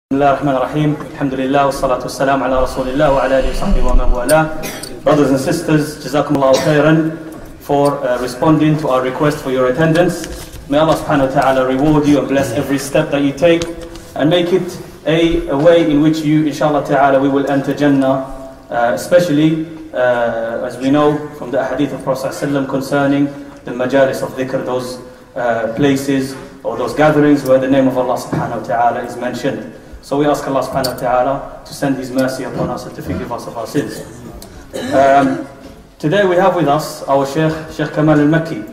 Bismillahirrahmanirrahim. Alhamdulillah, wassalatu wassalamu ala rasulillah wa ala alihi wa sahbihi wa man wala. Brothers and sisters, jazakumullahu khairan for responding to our request for your attendance. May Allah subhanahu wa ta'ala reward you and bless every step that you take and make it a way in which you, inshallah ta'ala, we will enter Jannah, especially as we know from the hadith of Prophet ﷺ concerning the majalis of dhikr, those places or those gatherings where the name of Allah subhanahu wa ta'ala is mentioned. So we ask Allah subhanahu wa ta'ala to send His mercy upon us and to forgive us of our sins. Today we have with us our Sheikh Kamal El-Mekki.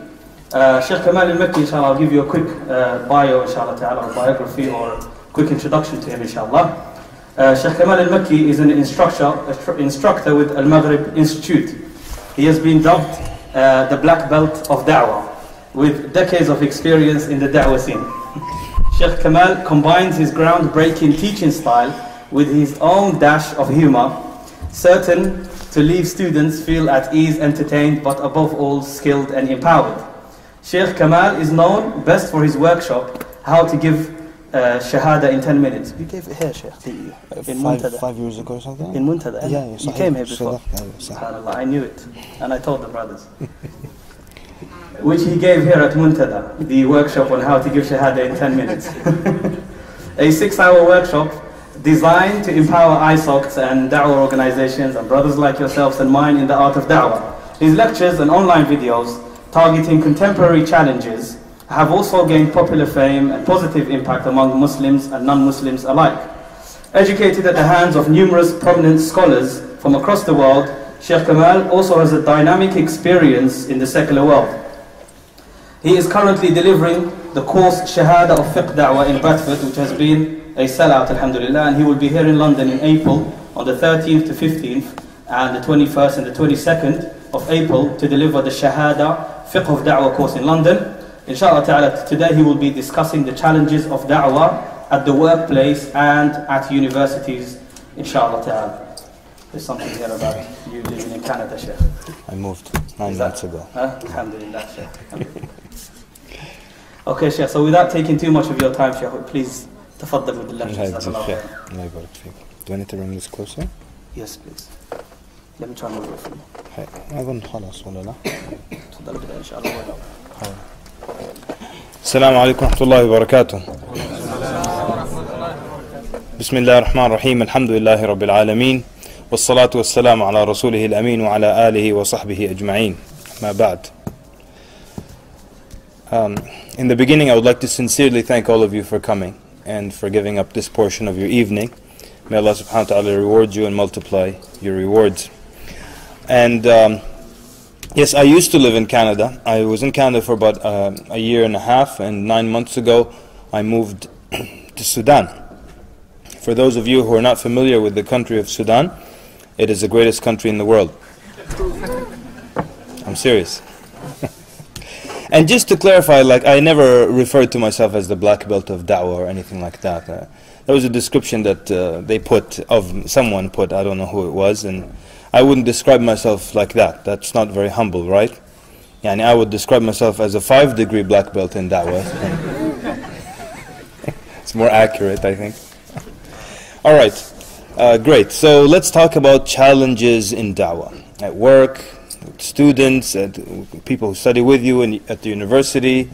Sheikh Kamal El-Mekki, inshallah, I'll give you a quick bio, inshallah ta'ala, or biography or a quick introduction to him, inshallah. Sheikh Kamal El-Mekki is an instructor with Al-Maghrib Institute. He has been dubbed the Black Belt of Dawah, with decades of experience in the Dawah scene. Sheikh Kamal combines his groundbreaking teaching style with his own dash of humor, certain to leave students feel at ease, entertained, but above all skilled and empowered. Sheikh Kamal is known best for his workshop, How to Give Shahada in 10 minutes. You gave it here, Sheikh, in Muntada. 5 years ago or something? In Muntada, eh? Yeah, you came here before. SubhanAllah, I knew it, and I told the brothers. Which he gave here at Muntada, the workshop on how to give Shahada in 10 minutes. A 6-hour workshop designed to empower ISOCs and Da'wah organizations and brothers like yourselves and mine in the art of Da'wah. His lectures and online videos targeting contemporary challenges have also gained popular fame and positive impact among Muslims and non-Muslims alike. Educated at the hands of numerous prominent scholars from across the world, Sheikh Kamal also has a dynamic experience in the secular world. He is currently delivering the course Shahada of Fiqh Da'wah in Bradford, which has been a sellout, alhamdulillah, and he will be here in London in April on the 13th to 15th and the 21st and the 22nd of April to deliver the Shahada Fiqh of Da'wah course in London. Inshallah ta'ala, today he will be discussing the challenges of Da'wah at the workplace and at universities, inshallah ta'ala. There's something here about you living in Canada, Sheikh. I moved 9 months ago. Alhamdulillah, Sheikh. Okay, Sheikh, so without taking too much of your time, Sheikh, please tafaddal with the lecture. Do I need to bring this closer? Yes, please. Let me try and move it for you. أظن خلاص ولا لا؟ تفضل كده إن شاء الله. السلام عليكم ورحمة الله وبركاته. بسم الله الرحمن الرحيم. الحمد لله رب العالمين. والصلاة والسلام على رسوله الأمين وعلى آله وصحبه أجمعين. ما بعد. In the beginning, I would like to sincerely thank all of you for coming and for giving up this portion of your evening. May Allah subhanahu wa ta'ala reward you and multiply your rewards. And yes, I used to live in Canada. I was in Canada for about a year and a half, and 9 months ago I moved to Sudan. For those of you who are not familiar with the country of Sudan, it is the greatest country in the world. I'm serious. And just to clarify, like, I never referred to myself as the black belt of Da'wah or anything like that. There was a description that someone put, I don't know who it was, and I wouldn't describe myself like that. That's not very humble, right? Yani I would describe myself as a 5-degree black belt in Da'wah. It's more accurate, I think. Alright, great. So let's talk about challenges in Da'wah. At work, with students, people who study with you at the university,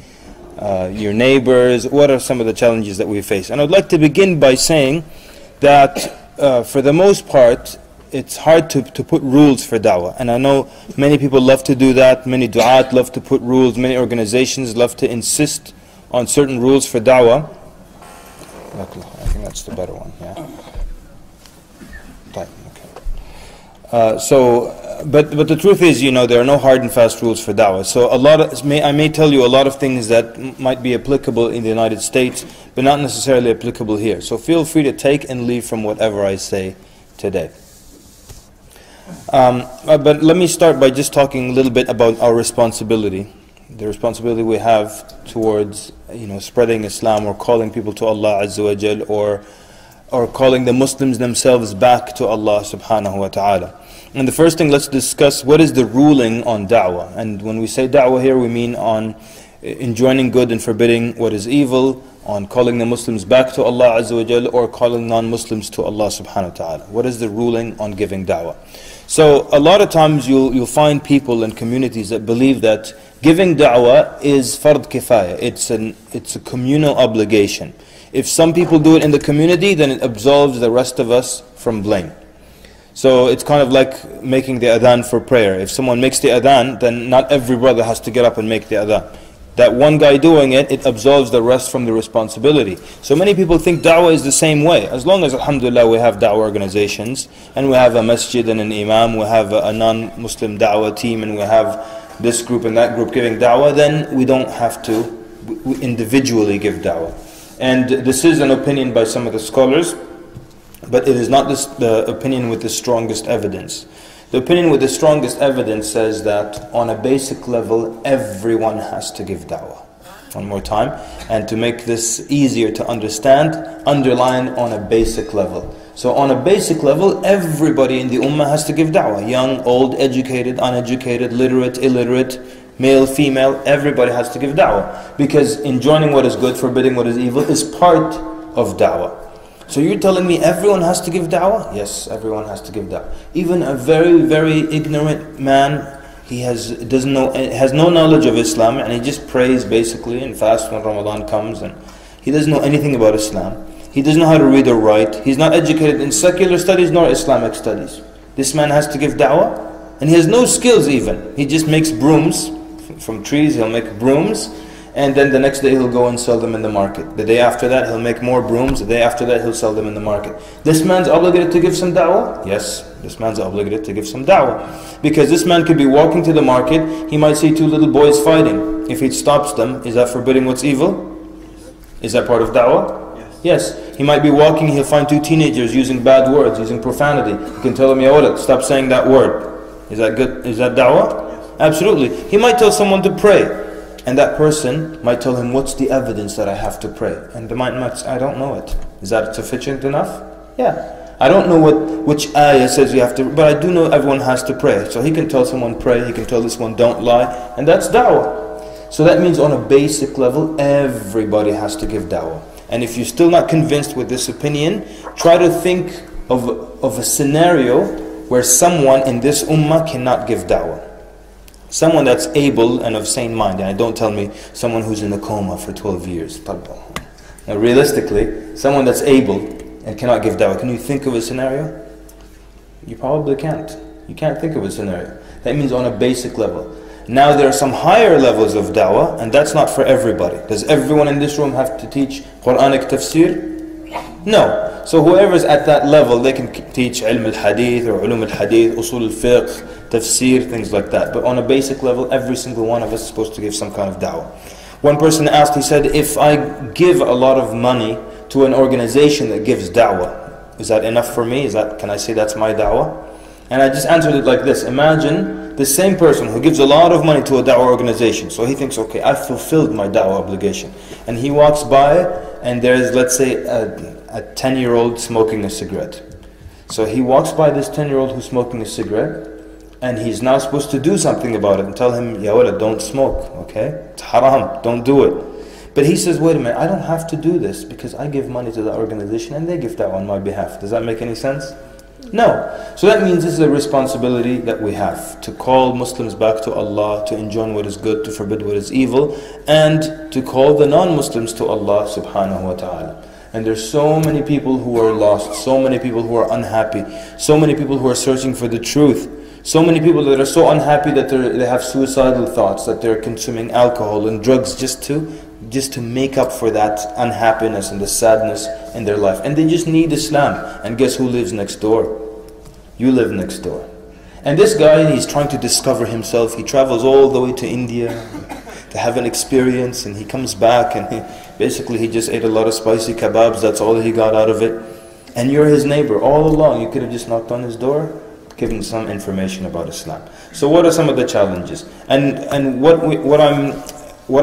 your neighbors. What are some of the challenges that we face? And I'd like to begin by saying that for the most part, it's hard to put rules for Da'wah. And I know many people love to do that, many du'at love to put rules, many organizations love to insist on certain rules for Da'wah. I think that's the better one, yeah. But the truth is, you know, there are no hard and fast rules for Da'wah. So I may tell you a lot of things that might be applicable in the United States, but not necessarily applicable here. So feel free to take and leave from whatever I say today. But let me start by just talking a little bit about our responsibility. The responsibility we have towards, you know, spreading Islam or calling people to Allah Azza wa Jal, or calling the Muslims themselves back to Allah subhanahu wa ta'ala. And the first thing, let's discuss what is the ruling on Da'wah. And when we say Da'wah here, we mean on enjoining good and forbidding what is evil, on calling the Muslims back to Allah Azza wa Jal or calling non-Muslims to Allah subhanahu wa ta'ala? What is the ruling on giving da'wah? So a lot of times you'll find people in communities that believe that giving da'wah is fard kifaya. It's a communal obligation. If some people do it in the community, then it absolves the rest of us from blame. So it's kind of like making the adhan for prayer. If someone makes the adhan, then not every brother has to get up and make the adhan. That one guy doing it, it absolves the rest from the responsibility. So many people think da'wah is the same way. As long as, alhamdulillah, we have da'wah organizations, and we have a masjid and an imam, we have a non-Muslim da'wah team, and we have this group and that group giving da'wah, then we don't have to individually give da'wah. And this is an opinion by some of the scholars, but it is not the opinion with the strongest evidence. The opinion with the strongest evidence says that on a basic level, everyone has to give da'wah. One more time. And to make this easier to understand, underline on a basic level. So on a basic level, everybody in the ummah has to give da'wah. Young, old, educated, uneducated, literate, illiterate, male, female, everybody has to give da'wah. Because enjoining what is good, forbidding what is evil is part of da'wah. So you're telling me everyone has to give da'wah? Yes, everyone has to give da'wah. Even a very, very ignorant man, he has no knowledge of Islam, and he just prays basically and fasts when Ramadan comes, and he doesn't know anything about Islam. He doesn't know how to read or write. He's not educated in secular studies nor Islamic studies. This man has to give da'wah, and he has no skills even. He just makes brooms from trees. He'll make brooms, and then the next day he'll go and sell them in the market. The day after that he'll make more brooms. The day after that he'll sell them in the market. This man's obligated to give some da'wah? Yes, this man's obligated to give some da'wah. Because this man could be walking to the market, he might see two little boys fighting. If he stops them, is that forbidding what's evil? Is that part of da'wah? Yes. He might be walking, he'll find two teenagers using bad words, using profanity. You can tell them, Ya walad, stop saying that word. Is that good? Is that da'wah? Yes. Absolutely. He might tell someone to pray. And that person might tell him, what's the evidence that I have to pray? And the man might say, I don't know it. Is that sufficient enough? Yeah. I don't know which ayah says you have to, but I do know everyone has to pray. So he can tell someone pray, he can tell this one don't lie, and that's da'wah. So that means on a basic level, everybody has to give da'wah. And if you're still not convinced with this opinion, try to think of a scenario where someone in this ummah cannot give da'wah. Someone that's able and of sane mind. And don't tell me someone who's in a coma for 12 years. Now realistically, someone that's able and cannot give da'wah. Can you think of a scenario? You probably can't. You can't think of a scenario. That means on a basic level. Now there are some higher levels of da'wah, and that's not for everybody. Does everyone in this room have to teach Quranic tafsir? No. So whoever's at that level, they can teach ilm al-hadith or ulum al-hadith, usul al-fiqh, tafsir, things like that. But on a basic level, every single one of us is supposed to give some kind of da'wah. One person asked, he said, if I give a lot of money to an organization that gives da'wah, is that enough for me? Can I say that's my da'wah? And I just answered it like this. Imagine the same person who gives a lot of money to a da'wah organization. So he thinks, okay, I've fulfilled my da'wah obligation. And he walks by and there's, let's say, a 10-year-old smoking a cigarette. So he walks by this 10-year-old who's smoking a cigarette, and he's now supposed to do something about it and tell him, Ya walad, don't smoke, okay? It's haram, don't do it. But he says, wait a minute, I don't have to do this because I give money to the organization and they give that on my behalf. Does that make any sense? No. So that means this is a responsibility that we have, to call Muslims back to Allah, to enjoin what is good, to forbid what is evil, and to call the non-Muslims to Allah subhanahu wa ta'ala. And there's so many people who are lost, so many people who are unhappy, so many people who are searching for the truth, so many people that are so unhappy that they have suicidal thoughts, that they're consuming alcohol and drugs just to make up for that unhappiness and the sadness in their life. And they just need Islam. And guess who lives next door? You live next door. And this guy, he's trying to discover himself. He travels all the way to India to have an experience, and he comes back and he just ate a lot of spicy kebabs. That's all he got out of it. And you're his neighbor. All along, you could have just knocked on his door, given some information about Islam. So what are some of the challenges? And what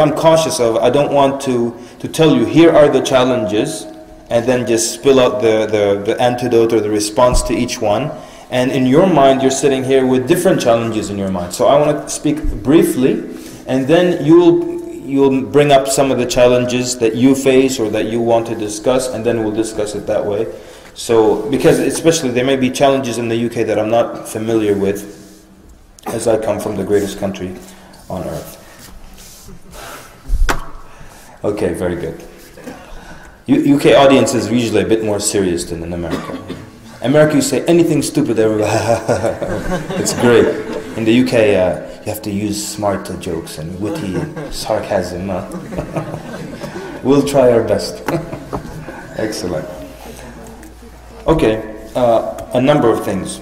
I'm cautious of, I don't want to tell you, here are the challenges, and then just spill out the antidote or the response to each one. And in your mind, you're sitting here with different challenges in your mind. So I want to speak briefly, and then you'll bring up some of the challenges that you face or that you want to discuss, and then we'll discuss it that way. So, because especially there may be challenges in the UK that I'm not familiar with, as I come from the greatest country on earth. Okay, very good. UK audience is usually a bit more serious than in America. America, you say anything stupid, everybody, it's great. In the UK, you have to use smart jokes and witty sarcasm. We'll try our best. Excellent. Okay, a number of things.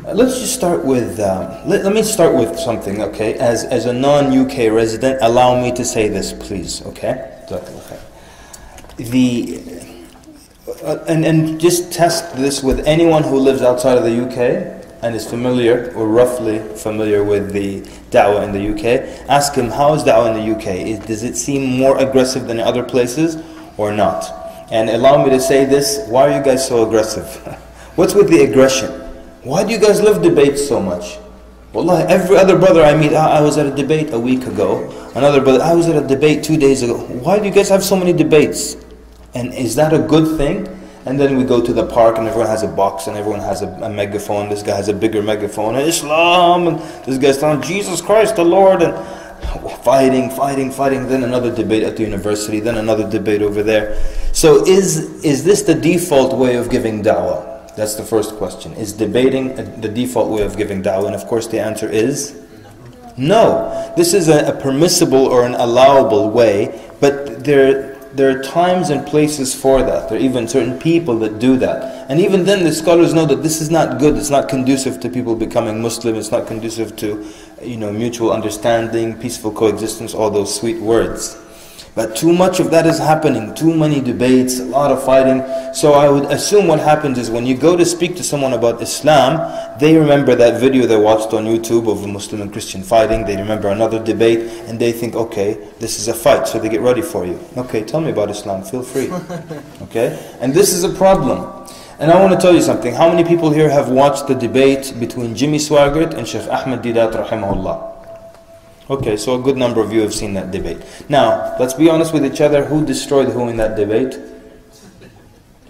Let's just start with, let me start with something, okay? As a non-UK resident, allow me to say this, please, okay? And just test this with anyone who lives outside of the UK and is familiar or roughly familiar with the da'wah in the UK. Ask him, how is da'wah in the UK? Does it seem more aggressive than other places or not? And allow me to say this, why are you guys so aggressive? What's with the aggression? Why do you guys love debates so much? Wallah, every other brother I meet, I was at a debate a week ago. Another brother, I was at a debate 2 days ago. Why do you guys have so many debates? And is that a good thing? And then we go to the park and everyone has a box and everyone has a megaphone. This guy has a bigger megaphone. And Islam, and this guy's telling Jesus Christ the Lord, and fighting. Then another debate at the university, then another debate over there. So is this the default way of giving da'wah? That's the first question. Is debating the default way of giving da'wah? And of course the answer is no. This is a permissible or an allowable way, but there are times and places for that. There are even certain people that do that. And even then the scholars know that this is not good. It's not conducive to people becoming Muslim. It's not conducive to mutual understanding, peaceful coexistence, all those sweet words. But too much of that is happening. Too many debates, a lot of fighting. So I would assume what happens is when you go to speak to someone about Islam, they remember that video they watched on YouTube of a Muslim and Christian fighting. They remember another debate and they think, okay, this is a fight. So they get ready for you. Okay, tell me about Islam. Feel free. Okay? And this is a problem. And I want to tell you something. How many people here have watched the debate between Jimmy Swaggart and Sheikh Ahmed Deedat rahimahullah? Okay, so a good number of you have seen that debate. Now, let's be honest with each other. Who destroyed who in that debate?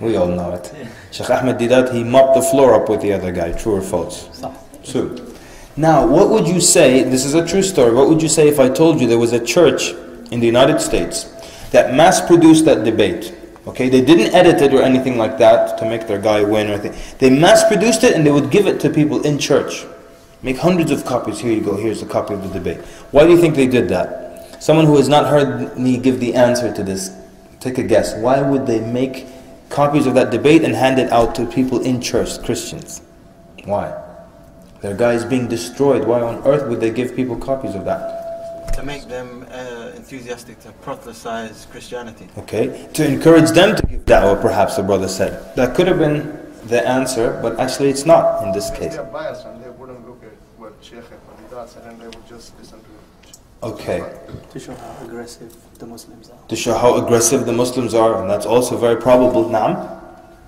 We all know it. Sheikh Ahmed Deedat, he mopped the floor up with the other guy. True or false? True. Now, what would you say, this is a true story, what would you say if I told you there was a church in the United States that mass-produced that debate? Okay, they didn't edit it or anything like that to make their guy win or anything. They mass-produced it and they would give it to people in church. Make hundreds of copies. Here you go. Here's a copy of the debate. Why do you think they did that? Someone who has not heard me give the answer to this, take a guess. Why would they make copies of that debate and hand it out to people in church, Christians? Why? Their guy is being destroyed. Why on earth would they give people copies of that? To make them enthusiastic to proselytize Christianity. Okay. To encourage them to give da'wah, perhaps the brother said. That could have been the answer, but actually it's not in this case. They're biased and they wouldn't look at what Sheikh does, and then they would just listen to it. Okay. To show how aggressive the Muslims are. To show how aggressive the Muslims are, and that's also very probable. Naam?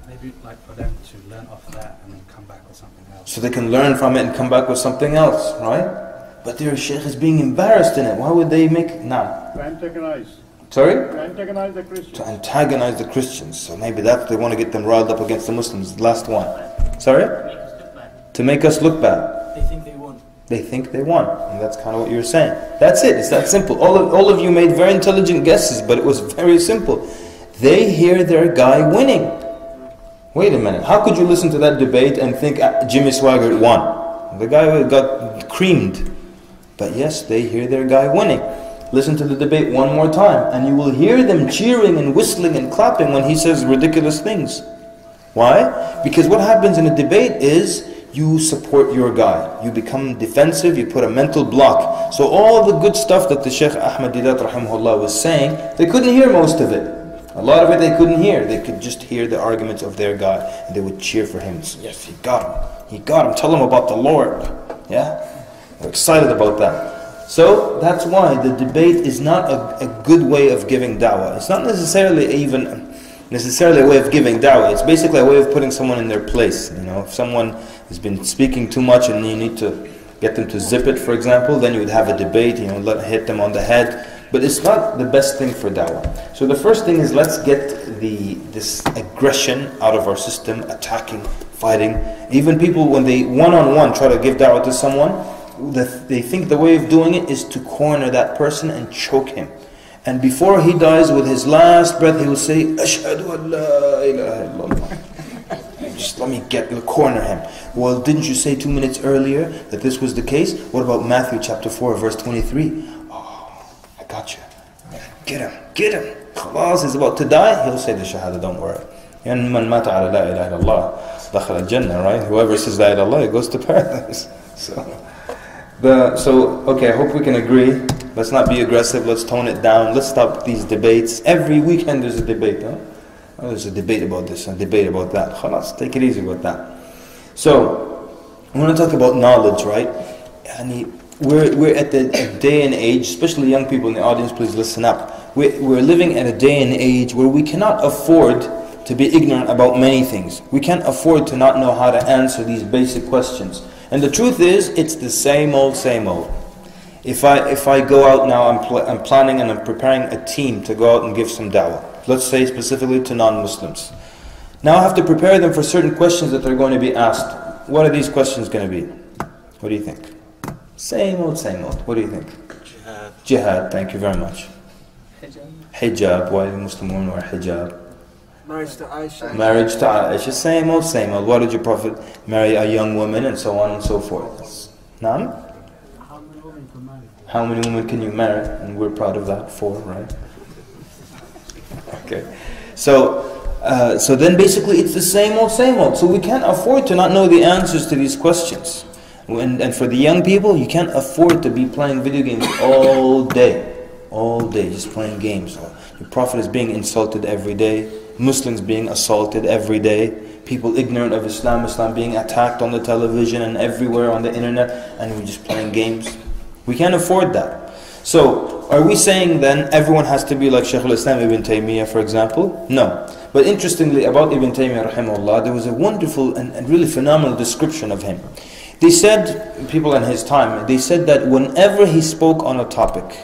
Maybe like for them to learn off that and then come back with something else. So they can learn from it and come back with something else, right? But their Sheikh is being embarrassed in it. Why would they make... Naam? To antagonize. Sorry? To antagonize the Christians. To antagonize the Christians. So maybe that's, they want to get them riled up against the Muslims. Last one. Sorry? To make us look bad. They think they won. They think they won. And that's kind of what you're saying. That's it. It's that simple. All of you made very intelligent guesses, but it was very simple. They hear their guy winning. Wait a minute. How could you listen to that debate and think Jimmy Swaggart won? The guy got creamed. But yes, they hear their guy winning. Listen to the debate one more time and you will hear them cheering and whistling and clapping when he says ridiculous things. Why? Because what happens in a debate is you support your guy. You become defensive, you put a mental block. So all the good stuff that the Sheikh Ahmed Deedat rahimahullah was saying, they couldn't hear most of it. A lot of it they couldn't hear. They could just hear the arguments of their guy and they would cheer for him. Yes, he got him. He got him. Tell him about the Lord. Yeah? They're excited about that. So that's why the debate is not a good way of giving da'wah. It's not necessarily a way of giving da'wah. It's basically a way of putting someone in their place. If someone has been speaking too much and you need to get them to zip it, for example, then you would have a debate, hit them on the head. But it's not the best thing for da'wah. So the first thing is, let's get this aggression out of our system, attacking, fighting. Even people, when they one-on-one try to give da'wah to someone, they think the way of doing it is to corner that person and choke him. And before he dies, with his last breath, he will say, Ashhadu an la ilaha illallah. Just let me corner him. Well, didn't you say 2 minutes earlier that this was the case? What about Matthew chapter 4, verse 23? Oh, I got you. Get him. Khalas, he's about to die. He'll say the shahada, don't worry. Man mata ala la ilaha illallah, dakhala al-jannah, right? Whoever says la ilaha illallah, he goes to paradise. Okay, I hope we can agree. Let's not be aggressive, let's tone it down, let's stop these debates. Every weekend there's a debate, huh? Oh, there's a debate about this, a debate about that. Khalas, take it easy with that. So, I want to talk about knowledge, right? We're at a day and age, especially young people in the audience, please listen up. We're living at a day and age where we cannot afford to be ignorant about many things. We can't afford to not know how to answer these basic questions. And the truth is, it's the same old, same old. If I go out now, I'm planning and I'm preparing a team to go out and give some da'wah. Let's say specifically to non-Muslims. Now I have to prepare them for certain questions that they're going to be asked. What are these questions going to be? What do you think? Same old, same old. What do you think? Jihad. Jihad, thank you very much. Hijab, why do Muslim women wear hijab? Marriage to Aisha. Marriage to Aisha, same old, same old. Why did your Prophet marry a young woman, and so on and so forth? Naam? How many women can you marry? And we're proud of that, 4, right? Okay. So then basically it's the same old, same old. So we can't afford to not know the answers to these questions. And for the young people, you can't afford to be playing video games all day. All day, just playing games. Your Prophet is being insulted every day. Muslims being assaulted every day. People ignorant of Islam being attacked on the television and everywhere on the internet. And we're just playing games. We can't afford that. So, are we saying then everyone has to be like Shaykh al-Islam Ibn Taymiyyah, for example? No. But interestingly, about Ibn Taymiyyah rahimahullah, there was a wonderful and really phenomenal description of him. They said, people in his time, they said that whenever he spoke on a topic,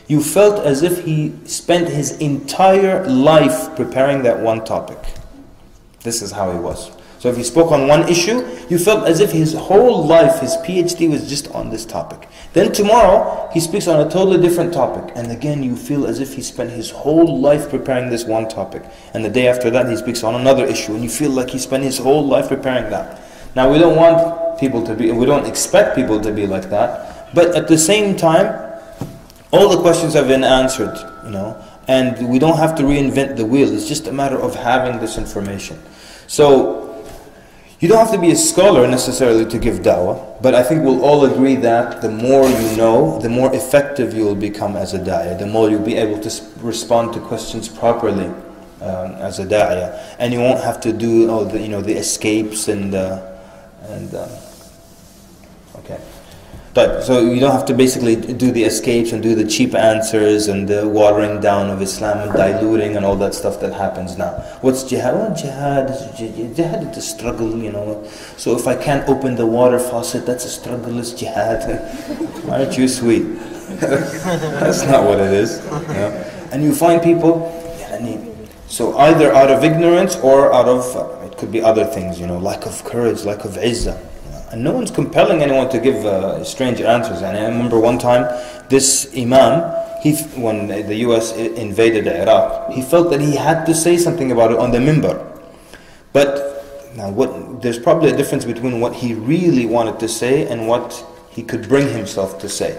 you felt as if he spent his entire life preparing that one topic. This is how he was. So if he spoke on one issue, you felt as if his whole life, his PhD was just on this topic. Then tomorrow, he speaks on a totally different topic. And again, you feel as if he spent his whole life preparing this one topic. And the day after that, he speaks on another issue. And you feel like he spent his whole life preparing that. Now, we don't want people to be, we don't expect people to be like that. But at the same time, all the questions have been answered, and we don't have to reinvent the wheel. It's just a matter of having this information. So, you don't have to be a scholar necessarily to give da'wah, but I think we'll all agree that the more you know, the more effective you will become as a da'iyah, the more you'll be able to respond to questions properly as a da'iyah, and you won't have to do all the the escapes okay. So you don't have to basically do the escapes and do the cheap answers and the watering down of Islam and diluting and all that stuff that happens now. What's jihad? Well, jihad is a struggle, So if I can't open the water faucet, that's a struggle, it's jihad. Aren't you sweet? That's not what it is. And you find people, so either out of ignorance or out of, it could be other things, lack of courage, lack of izzah. And no one's compelling anyone to give strange answers. And I remember one time, this imam, when the US invaded Iraq, he felt that he had to say something about it on the minbar. But now, there's probably a difference between what he really wanted to say and what he could bring himself to say.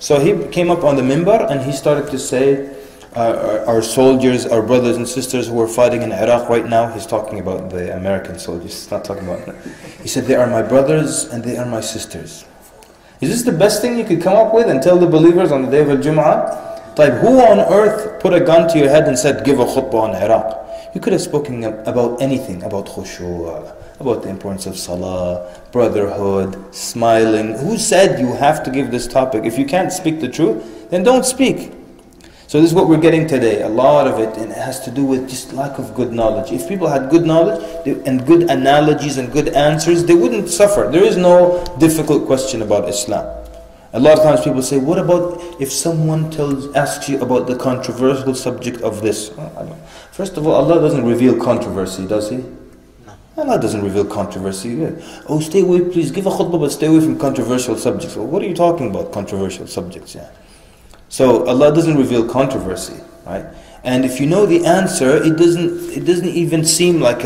So he came up on the minbar and he started to say, our soldiers, our brothers and sisters who are fighting in Iraq right now, he's talking about the American soldiers, he's not talking about that. He said, they are my brothers and they are my sisters. Is this the best thing you could come up with and tell the believers on the day of Al-Jum'ah? Like, who on earth put a gun to your head and said, give a khutbah on Iraq? You could have spoken about anything, about khushu', about the importance of salah, brotherhood, smiling. Who said you have to give this topic? If you can't speak the truth, then don't speak. So this is what we're getting today. A lot of it, and it has to do with just lack of good knowledge. If people had good knowledge and good analogies and good answers, they wouldn't suffer. There is no difficult question about Islam. A lot of times people say, what about if someone asks you about the controversial subject of this? First of all, Allah doesn't reveal controversy, does He? No. Allah doesn't reveal controversy. Oh, stay away, please give a khutbah, but stay away from controversial subjects. Well, what are you talking about, controversial subjects? Yeah. So Allah doesn't reveal controversy, right? And if you know the answer, it doesn't even seem like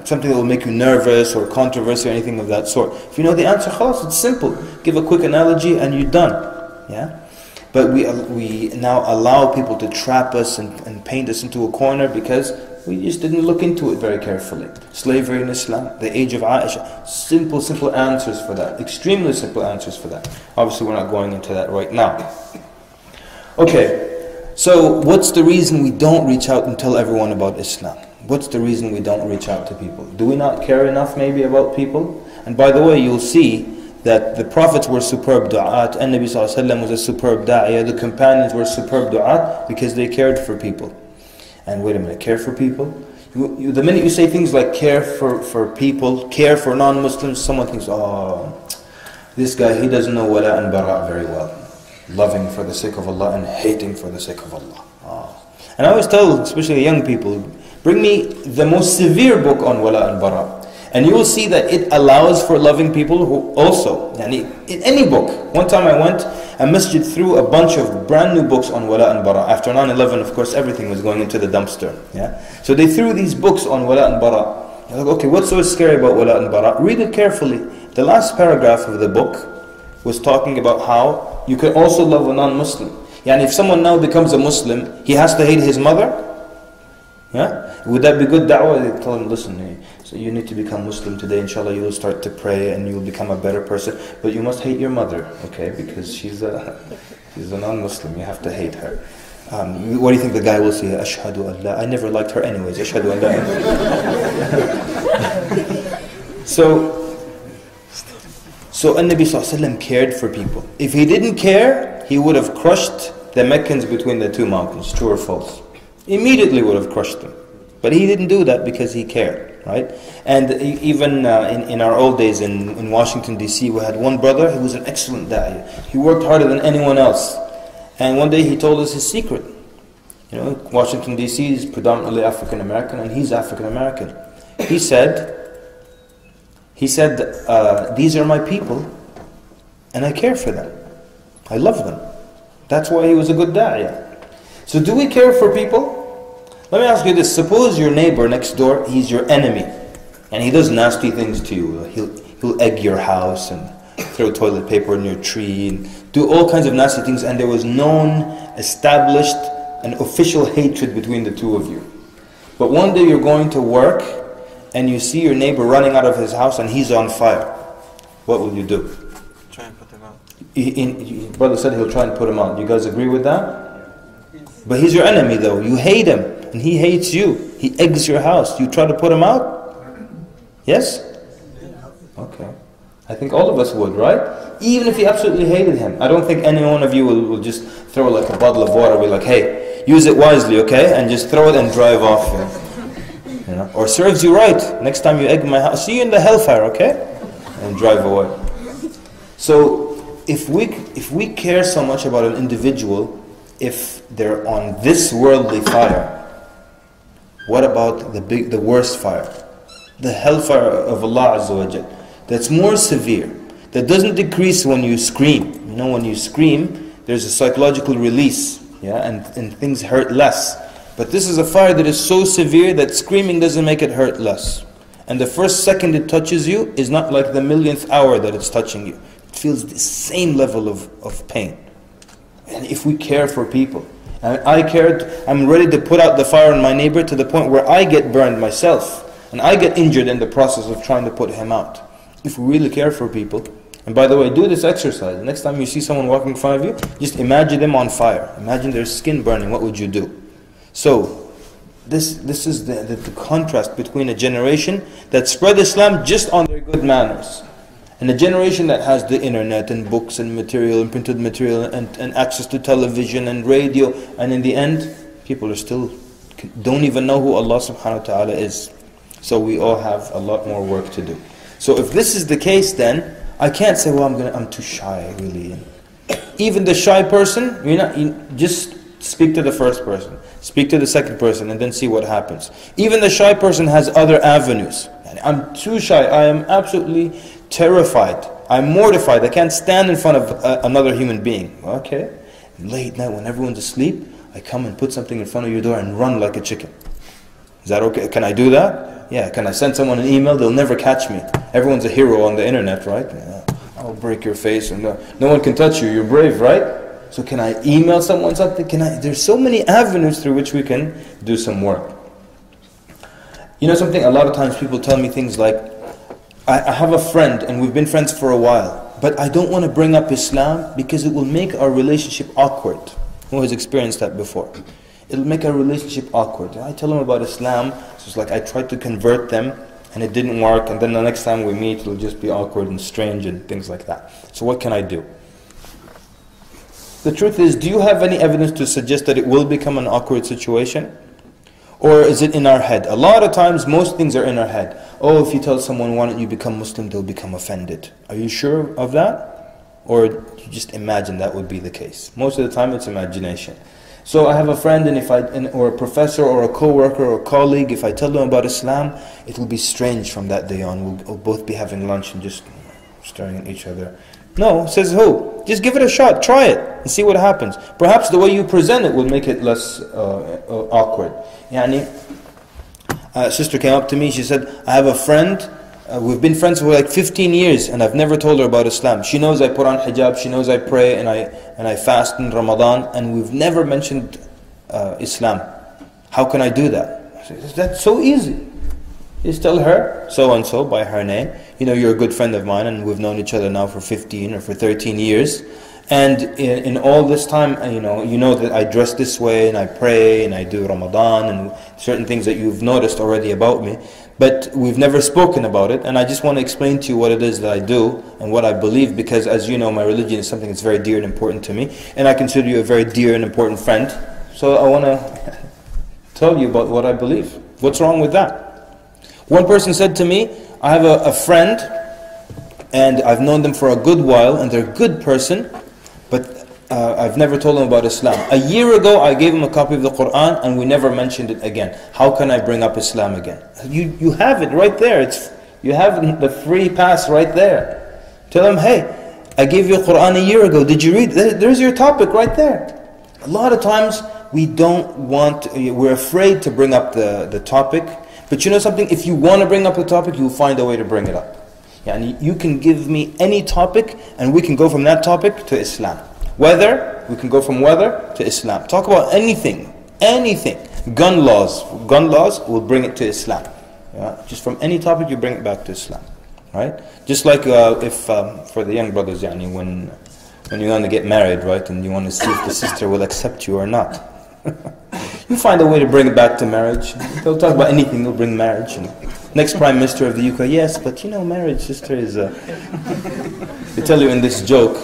something that will make you nervous or controversy or anything of that sort. If you know the answer, khalas, it's simple. Give a quick analogy and you're done. Yeah. But we now allow people to trap us and paint us into a corner because we just didn't look into it very carefully. Slavery in Islam, the age of Aisha, simple answers for that. Extremely simple answers for that. Obviously, we're not going into that right now. Okay, so what's the reason we don't reach out and tell everyone about Islam? What's the reason we don't reach out to people? Do we not care enough maybe about people? And by the way, you'll see that the Prophets were superb du'at, and Nabi sallallahu alaihi wasallam was a superb da'iyah, the companions were superb du'at because they cared for people. And wait a minute, care for people? The minute you say things like care for people, care for non-Muslims, someone thinks, oh, this guy, he doesn't know wala and bara very well. Loving for the sake of Allah and hating for the sake of Allah. And I always tell, especially young people, bring me the most severe book on wala and bara. And you will see that it allows for loving people who also, in any book. One time I went, a masjid threw a bunch of brand new books on wala and bara. After 9/11, of course, everything was going into the dumpster. Yeah. So they threw these books on wala and bara. You're like, okay, what's so scary about wala and bara? Read it carefully. The last paragraph of the book was talking about how you can also love a non-Muslim. Yani if someone now becomes a Muslim, he has to hate his mother? Yeah? Would that be good da'wah? They tell him, listen, so you need to become Muslim today, inshallah, you will start to pray and you will become a better person. But you must hate your mother, okay? Because she's a non-Muslim, you have to hate her. What do you think the guy will say? Ashhadu an la. I never liked her anyways. Ashhadu an la. So An-Nabi sallallahu alaihi wasallam cared for people. If he didn't care, he would have crushed the Meccans between the two mountains. True or false? Immediately would have crushed them. But he didn't do that because he cared, right? And even in our old days in Washington DC, we had one brother, he was an excellent da'iyah. He worked harder than anyone else. And one day he told us his secret. You know, Washington DC is predominantly African American and he's African American. He said, these are my people and I care for them. I love them. That's why he was a good da'iyah. So do we care for people? Let me ask you this. Suppose your neighbor next door, he's your enemy. And he does nasty things to you. He'll egg your house and throw toilet paper in your tree and do all kinds of nasty things. And there was known, established, and official hatred between the two of you. But one day you're going to work and you see your neighbor running out of his house and he's on fire. What will you do? Try and put them out. Your brother said he'll try and put him out. You guys agree with that? But he's your enemy though. You hate him and he hates you. He eggs your house. You try to put him out? Yes? Okay. I think all of us would, right? Even if you absolutely hated him. I don't think any one of you will just throw like a bottle of water and be like, hey, use it wisely, okay? And just throw it and drive off. You know? Or serves you right. Next time you egg my house, see you in the hellfire, okay? And drive away. So if we care so much about an individual, if they're on this worldly fire, what about the worst fire? The hellfire of Allah Azza wa Jal. That's more severe. That doesn't decrease when you scream. You know, when you scream, there's a psychological release, yeah, and things hurt less. But this is a fire that is so severe that screaming doesn't make it hurt less. And the first second it touches you is not like the millionth hour that it's touching you. It feels the same level of pain. And if we care for people, and I'm ready to put out the fire on my neighbor to the point where I get burned myself, and I get injured in the process of trying to put him out. If we really care for people, and by the way, do this exercise. Next time you see someone walking in front of you, just imagine them on fire. Imagine their skin burning. What would you do? So, this is the contrast between a generation that spread Islam just on their good manners, And a generation that has the internet and books and material and printed material and access to television and radio, and in the end, people are still don't even know who Allah subhanahu wa ta'ala is. So we all have a lot more work to do. So if this is the case, then I can't say, well, I'm too shy, really. Even the shy person, you just speak to the first person, speak to the second person, and then see what happens. Even the shy person has other avenues. I'm too shy. I am absolutely terrified. I'm mortified. I can't stand in front of another human being. Okay. Late night when everyone's asleep, I come and put something in front of your door and run like a chicken. Is that okay? Can I do that? Yeah. Can I send someone an email? They'll never catch me. Everyone's a hero on the internet, right? Yeah. I'll break your face and no one can touch you. You're brave, right? So can I email someone something? There's so many avenues through which we can do some work. You know something? A lot of times people tell me things like, I have a friend and we've been friends for a while, but I don't want to bring up Islam because it will make our relationship awkward. Who has experienced that before? It'll make our relationship awkward. I tell them about Islam, so it's like I tried to convert them and it didn't work, and then the next time we meet it'll just be awkward and strange and things like that. So what can I do? The truth is, do you have any evidence to suggest that it will become an awkward situation? Or is it in our head? A lot of times, most things are in our head. Oh, if you tell someone, why don't you become Muslim, they'll become offended. Are you sure of that? Or you just imagine that would be the case? Most of the time, it's imagination. So I have a friend, or a professor, or a co-worker, or a colleague, if I tell them about Islam, it will be strange from that day on. We'll both be having lunch and just staring at each other. No, says who? Just give it a shot, try it, and see what happens. Perhaps the way you present it will make it less awkward. A sister came up to me, she said, I have a friend, we've been friends for like 15 years and I've never told her about Islam. She knows I put on hijab, she knows I pray and I fast in Ramadan, and we've never mentioned Islam. How can I do that? I said, that's so easy. Just tell her, so-and-so, by her name, you're a good friend of mine and we've known each other now for 15 or for 13 years. And in all this time, you know that I dress this way and I pray and I do Ramadan and certain things that you've noticed already about me. But we've never spoken about it, and I just want to explain to you what it is that I do and what I believe, because as you know, my religion is something that's very dear and important to me, and I consider you a very dear and important friend. So I want to tell you about what I believe. What's wrong with that? One person said to me, I have a friend and I've known them for a good while and they're a good person, but I've never told them about Islam. A year ago I gave them a copy of the Quran and we never mentioned it again. How can I bring up Islam again? You have it right there. You have the free pass right there. Tell them, hey, I gave you a Quran a year ago. Did you read? There's your topic right there. A lot of times we're afraid to bring up the topic. But you know something? If you want to bring up the topic, you'll find a way to bring it up. And you can give me any topic and we can go from that topic to Islam. We can go from weather to Islam. Talk about anything. Gun laws, will bring it to Islam. Just from any topic you bring it back to Islam. Right? Just like if for the young brothers, when you want to get married, right, and you want to see if the sister will accept you or not. You find a way to bring it back to marriage. They'll talk about anything, they'll bring marriage. And next Prime Minister of the UK, yes, but marriage, sister, is They tell you in this joke,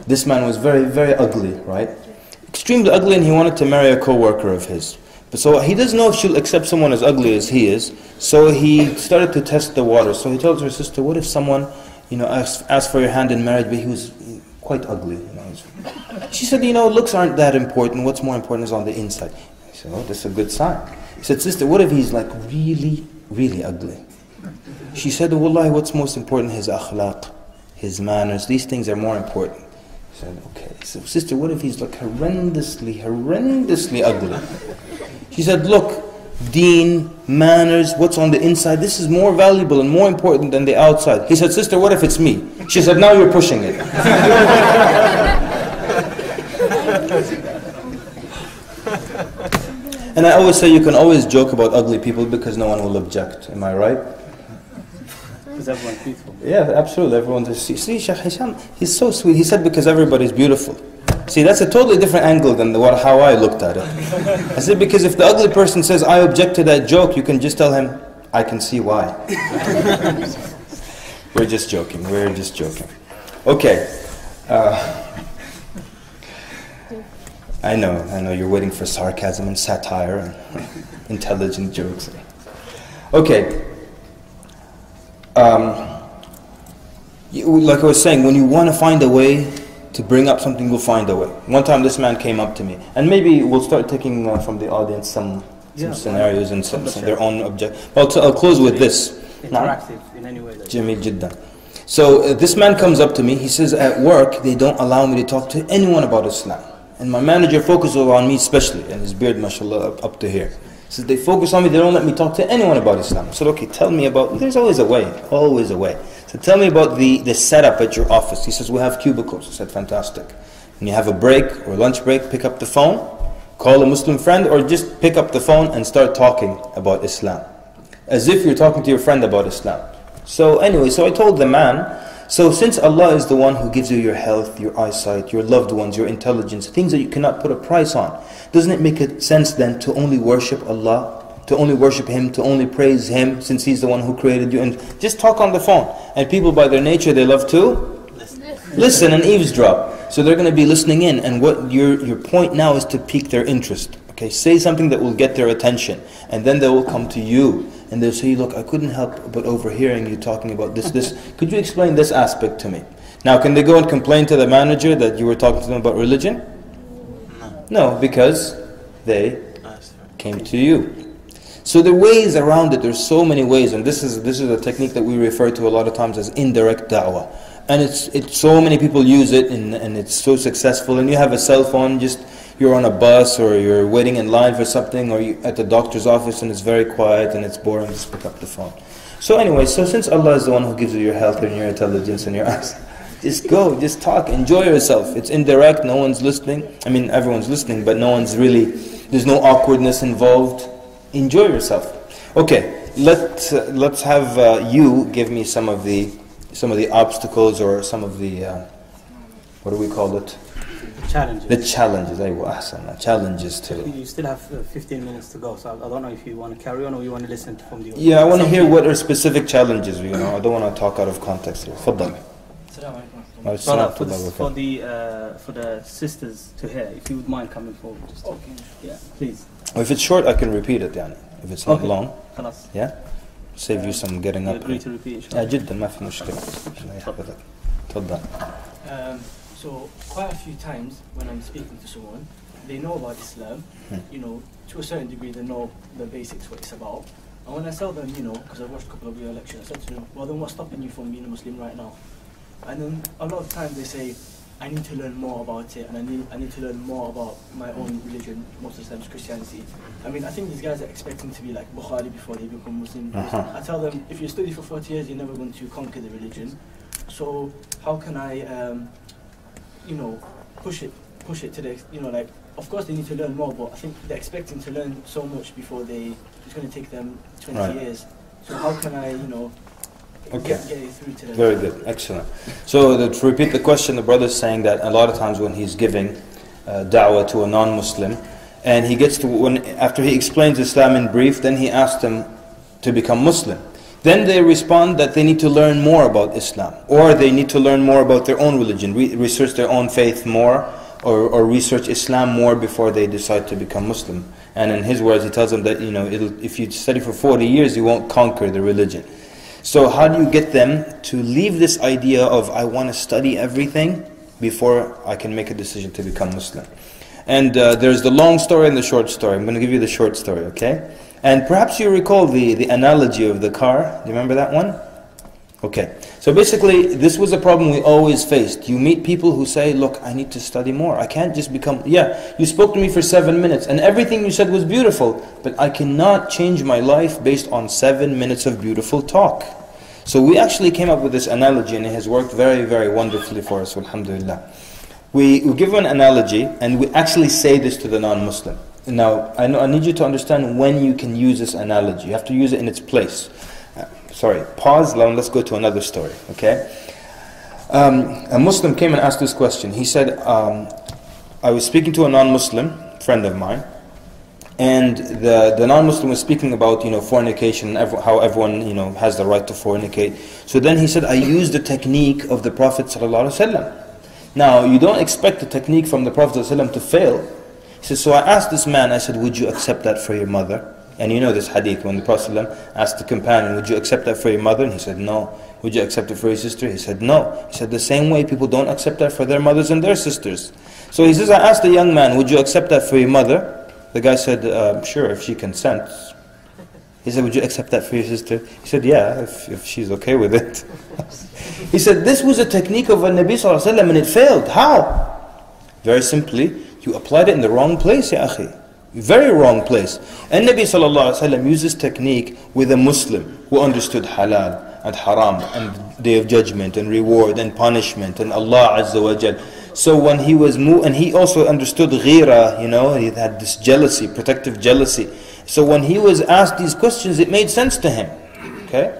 this man was very, very ugly, right? Extremely ugly, and he wanted to marry a co-worker of his. But so he doesn't know if she'll accept someone as ugly as he is, so he started to test the water. So he told her sister, what if someone, asked for your hand in marriage, but he was quite ugly. She said, looks aren't that important. What's more important is on the inside. He said, oh, that's a good sign. He said, sister, what if he's like really, really ugly? She said, wallahi, what's most important? His akhlaq, his manners. These things are more important. He said, okay. So, sister, what if he's like horrendously ugly? She said, look, deen, manners, what's on the inside, this is more valuable and more important than the outside. He said, sister, what if it's me? She said, now you're pushing it. And I always say you can always joke about ugly people because no one will object. Am I right? Is everyone peaceful? Yeah, absolutely. Everyone just see Shaykh Hisham, he's so sweet. He said because everybody's beautiful. See, that's a totally different angle than how I looked at it. I said because if the ugly person says, I object to that joke, you can just tell him, I can see why. We're just joking. We're just joking. Okay. I know you're waiting for sarcasm and satire and intelligent jokes. Okay. Like I was saying, when you want to find a way to bring up something, you'll find a way. One time this man came up to me, and maybe we'll start taking from the audience some scenarios and some their own object. I'll close with this. Interactive in any way. Jamil Jiddan. So this man comes up to me, he says, at work they don't allow me to talk to anyone about Islam. And my manager focuses on me especially, and his beard, mashallah, up to here. He says, they focus on me, they don't let me talk to anyone about Islam. I said, okay, tell me about, there's always a way, always a way. So tell me about the setup at your office. He says, we have cubicles. I said, fantastic. When you have a break or lunch break, pick up the phone, call a Muslim friend, or just pick up the phone and start talking about Islam. As if you're talking to your friend about Islam. So anyway, so I told the man, so since Allah is the one who gives you your health, your eyesight, your loved ones, your intelligence, things that you cannot put a price on, doesn't it make sense then to only worship Allah, to only worship Him, to only praise Him, since He's the one who created you? And just talk on the phone. And people by their nature, they love to listen and eavesdrop. So they're going to be listening in, and what your point now is to pique their interest. Okay, say something that will get their attention, and then they will come to you. And they'll say, look, I couldn't help but overhearing you talking about this. Could you explain this aspect to me? Now, can they go and complain to the manager that you were talking to them about religion? No, because they came to you. So there are ways around it. There's so many ways, and this is a technique that we refer to a lot of times as indirect da'wah. And it's so many people use it, and it's so successful. And you have a cell phone, you're on a bus, or you're waiting in line for something, or you're at the doctor's office and it's very quiet and it's boring, just pick up the phone. So anyway, so since Allah is the one who gives you your health and your intelligence and your eyes, just go, just talk, enjoy yourself. It's indirect, no one's listening. I mean, everyone's listening, but no one's really, there's no awkwardness involved. Enjoy yourself. Okay, let's have you give me some of the obstacles, or some of the, what do we call it? Challenges. The challenges, challenges too. You still have 15 minutes to go, so I don't know if you want to carry on or you want to listen from the audience. Yeah, I want to hear what are specific challenges. I don't want to talk out of context here. Faddal. For the sisters to hear, if you would mind coming forward. Yeah, please. If it's short, I can repeat it, yani. If it's not long, خلاص. yeah, save you some getting up. Agree to repeat. Yeah, جدا ما في مشكلة. تفضل. So quite a few times when I'm speaking to someone, they know about Islam, to a certain degree they know the basics, what it's about. And when I tell them, because I've watched a couple of your lectures, I said to them, well then what's stopping you from being a Muslim right now? And then a lot of times they say, I need to learn more about it, and I need to learn more about my own religion, most of the times Christianity. I mean, I think these guys are expecting to be like Bukhari before they become Muslim. I tell them, if you study for 40 years, you're never going to conquer the religion. So how can I push it to the, of course they need to learn more, but I think they're expecting to learn so much before it's going to take them 20 years. So how can I, get it through to them? Very good, excellent. So to repeat the question, the brother is saying that a lot of times when he's giving da'wah to a non-Muslim, and he gets to, after he explains Islam in brief, then he asks them to become Muslim. Then they respond that they need to learn more about Islam, or they need to learn more about their own religion, research their own faith more, or research Islam more before they decide to become Muslim. And in his words, he tells them that if you study for 40 years, you won't conquer the religion. So how do you get them to leave this idea of, I want to study everything before I can make a decision to become Muslim? And there's the long story and the short story. I'm going to give you the short story, okay? And perhaps you recall the analogy of the car. Do you remember that one? Okay. So basically, this was a problem we always faced. You meet people who say, look, I need to study more. I can't just become, you spoke to me for 7 minutes, and everything you said was beautiful, but I cannot change my life based on 7 minutes of beautiful talk. So we actually came up with this analogy, and it has worked very, very wonderfully for us, alhamdulillah. We give an analogy, and we actually say this to the non-Muslim. Now, I need you to understand when you can use this analogy. You have to use it in its place. Pause, let's go to another story, okay? A Muslim came and asked this question. He said, I was speaking to a non-Muslim friend of mine, And the non-Muslim was speaking about, fornication, how everyone, has the right to fornicate. So then he said, I used the technique of the Prophet ﷺ. Now, you don't expect the technique from the Prophet ﷺ to fail. He said, so I asked this man, I said, would you accept that for your mother? And you know this hadith, when the Prophet ﷺ asked the companion, would you accept that for your mother? And he said, no. Would you accept it for your sister? He said, no. He said, the same way people don't accept that for their mothers and their sisters. So he says, I asked the young man, would you accept that for your mother? The guy said, sure, if she consents. He said, would you accept that for your sister? He said, yeah, if she's okay with it. He said, this was a technique of Nabi Sallallahu Alaihi Wasallam and it failed. How? Very simply, you applied it in the wrong place, ya akhi. Very wrong place. And Nabi Sallallahu Alaihi Wasallam used this technique with a Muslim who understood halal and haram and day of judgment and reward and punishment and Allah Azza wa Jal. So when he was and he also understood ghira, he had this jealousy, protective jealousy. So when he was asked these questions, it made sense to him. Okay?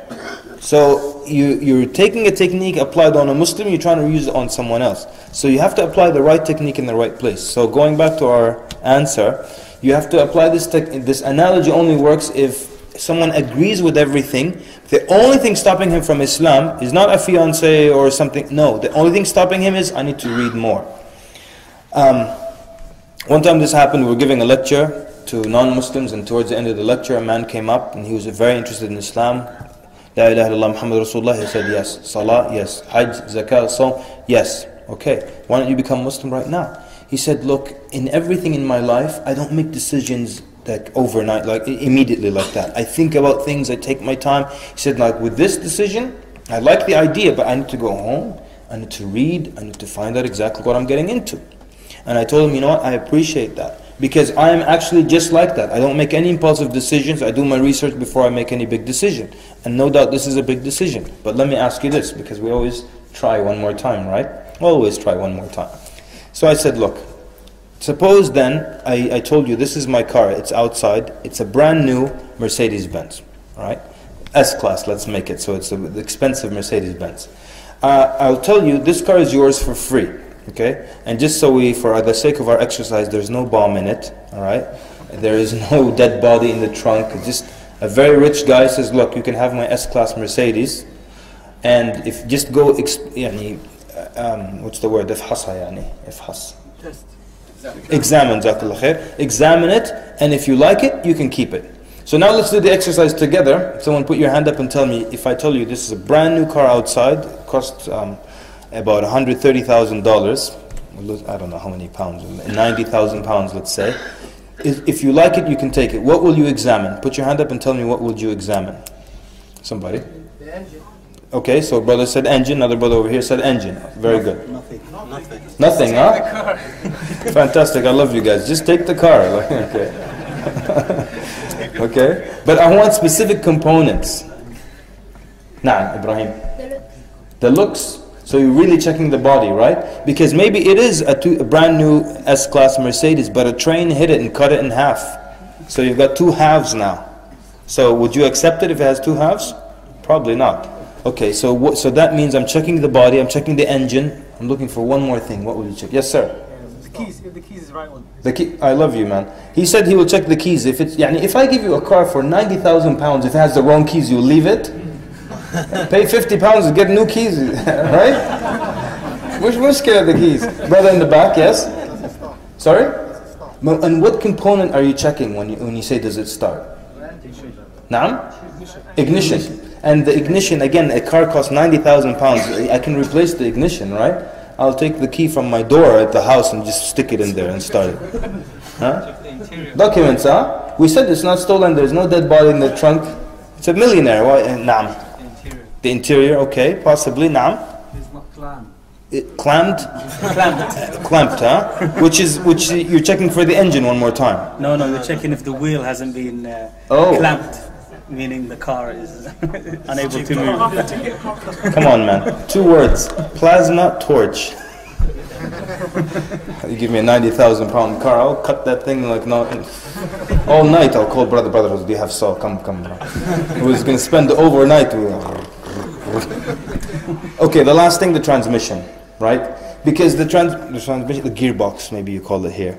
So you're taking a technique applied on a Muslim, you're trying to use it on someone else. So you have to apply the right technique in the right place. So going back to our answer, you have to apply this analogy only works if someone agrees with everything. The only thing stopping him from Islam is not a fiancé or something. No, the only thing stopping him is, I need to read more. One time this happened, we were giving a lecture to non-Muslims, and towards the end of the lecture a man came up and he was very interested in Islam. La ilaha illallah Muhammad Rasulullah. He said yes. Salah, yes. Hajj, zakah, Saum, yes. Okay, why don't you become Muslim right now? He said, look, in everything in my life, I don't make decisions like overnight, like immediately like that. I think about things, I take my time. He said, like with this decision, I like the idea, but I need to go home, I need to read, I need to find out exactly what I'm getting into. And I told him, you know what, I appreciate that. Because I am actually just like that. I don't make any impulsive decisions, I do my research before I make any big decision. And no doubt this is a big decision. But let me ask you this, because we always try one more time, right? Always try one more time. So I said, look, suppose then, I told you, this is my car, it's outside, it's a brand new Mercedes-Benz, right? S-Class, let's make it, so it's the expensive Mercedes-Benz. I'll tell you, this car is yours for free, okay? And just so for the sake of our exercise, there's no bomb in it, all right? There is no dead body in the trunk. It's just a very rich guy says, look, you can have my S-Class Mercedes, and if just go, what's the word? Ifhas. Examine, examine it, and if you like it, you can keep it. So now let's do the exercise together. Someone put your hand up and tell me, if I tell you this is a brand new car outside, costs about $130,000, I don't know how many pounds, 90,000 pounds let's say. If you like it, you can take it. What will you examine? Put your hand up and tell me, what would you examine? Somebody? The engine. Okay, so brother said engine, another brother over here said engine. Very good. Nothing. Nothing, huh? Fantastic, I love you guys. Just take the car. Okay. Okay. But I want specific components. Nah, Ibrahim. The looks. So you're really checking the body, right? Because maybe it is a brand new S-Class Mercedes, but a train hit it and cut it in half. So you've got two halves now. So would you accept it if it has two halves? Probably not. Okay, so that means I'm checking the body, I'm checking the engine. I'm looking for one more thing. What will you check? Yes, sir. The keys. If the keys is right one. The key. I love you, man. He said he will check the keys. If it's, if I give you a car for 90,000 pounds, if it has the wrong keys, you'll leave it. Pay 50 pounds to get new keys, right? We're scared of the keys. Brother in the back, yes. Sorry. And what component are you checking when you say does it start? Naam? Ignition. And the ignition, again, a car costs 90,000 pounds. I can replace the ignition, right? I'll take the key from my door at the house and just stick it in there and start it. Huh? Documents, huh? We said it's not stolen, there's no dead body in the trunk. It's a millionaire. Why? Naam. The interior, okay, possibly, naam. It's not clamped. Clamped? Clamped, huh? Which you're checking for the engine one more time. No, you're checking if the wheel hasn't been clamped. Meaning the car is unable to move. Come on, man. 2 words. Plasma torch. You give me a 90,000 pound car, I'll cut that thing like no. All night I'll call brother, do you have saw? Come, bro. I was going to spend the overnight. Okay, the last thing, the transmission, right? Because the transmission, the gearbox, maybe you call it here.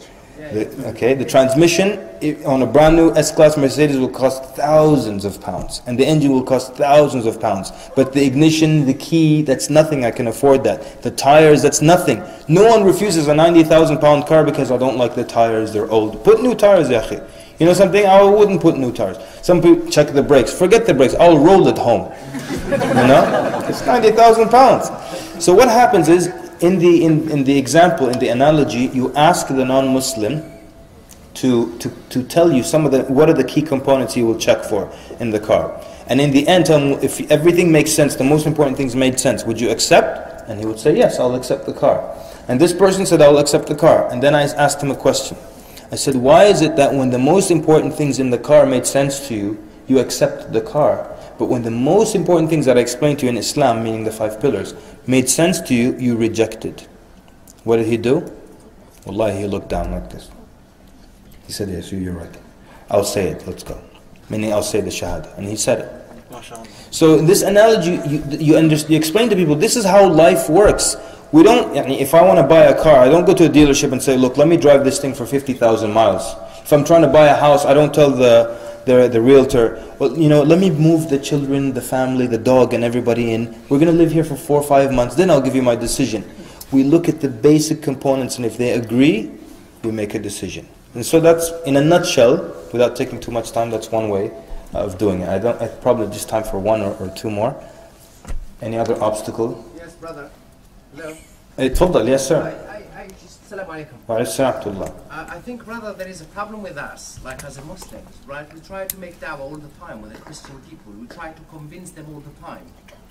Okay, the transmission on a brand new S-Class Mercedes will cost thousands of pounds, and the engine will cost thousands of pounds. But the ignition, the key, that's nothing. I can afford that. The tires, that's nothing. No one refuses a 90,000 pound car because I don't like the tires, they're old. Put new tires, ya akhi. You know something? I wouldn't put new tires. Some people check the brakes. Forget the brakes. I'll roll it home. You know, it's 90,000 pounds. So what happens is, in the example, in the analogy, you ask the non-Muslim to tell you what are the key components he will check for in the car. And in the end, tell him if everything makes sense, the most important things made sense, would you accept? And he would say, yes, I'll accept the car. And this person said, I'll accept the car. And then I asked him a question. I said, why is it that when the most important things in the car made sense to you, you accept the car? But when the most important things that I explained to you in Islam, meaning the 5 pillars, made sense to you, you rejected. What did he do? Wallahi, he looked down like this. He said, yes, you're right. I'll say it, let's go. Meaning I'll say the shahada. And he said it. So in this analogy, you explain to people, this is how life works. We don't, if I want to buy a car, I don't go to a dealership and say, look, let me drive this thing for 50,000 miles. If I'm trying to buy a house, I don't tell the realtor, well, you know, let me move the children, the family, the dog and everybody in. We're going to live here for 4 or 5 months, then I'll give you my decision. We look at the basic components, and if they agree, we make a decision. And so that's, in a nutshell, without taking too much time, that's one way of doing it. I probably just time for 1 or 2 more. Any other obstacle? Yes, brother. Hello. Tfaddal, yes sir. Salaam Alaikum. Wa alaikum. I think rather there is a problem with us, like as a Muslims, right? We try to make dawah all the time with the Christian people. We try to convince them all the time.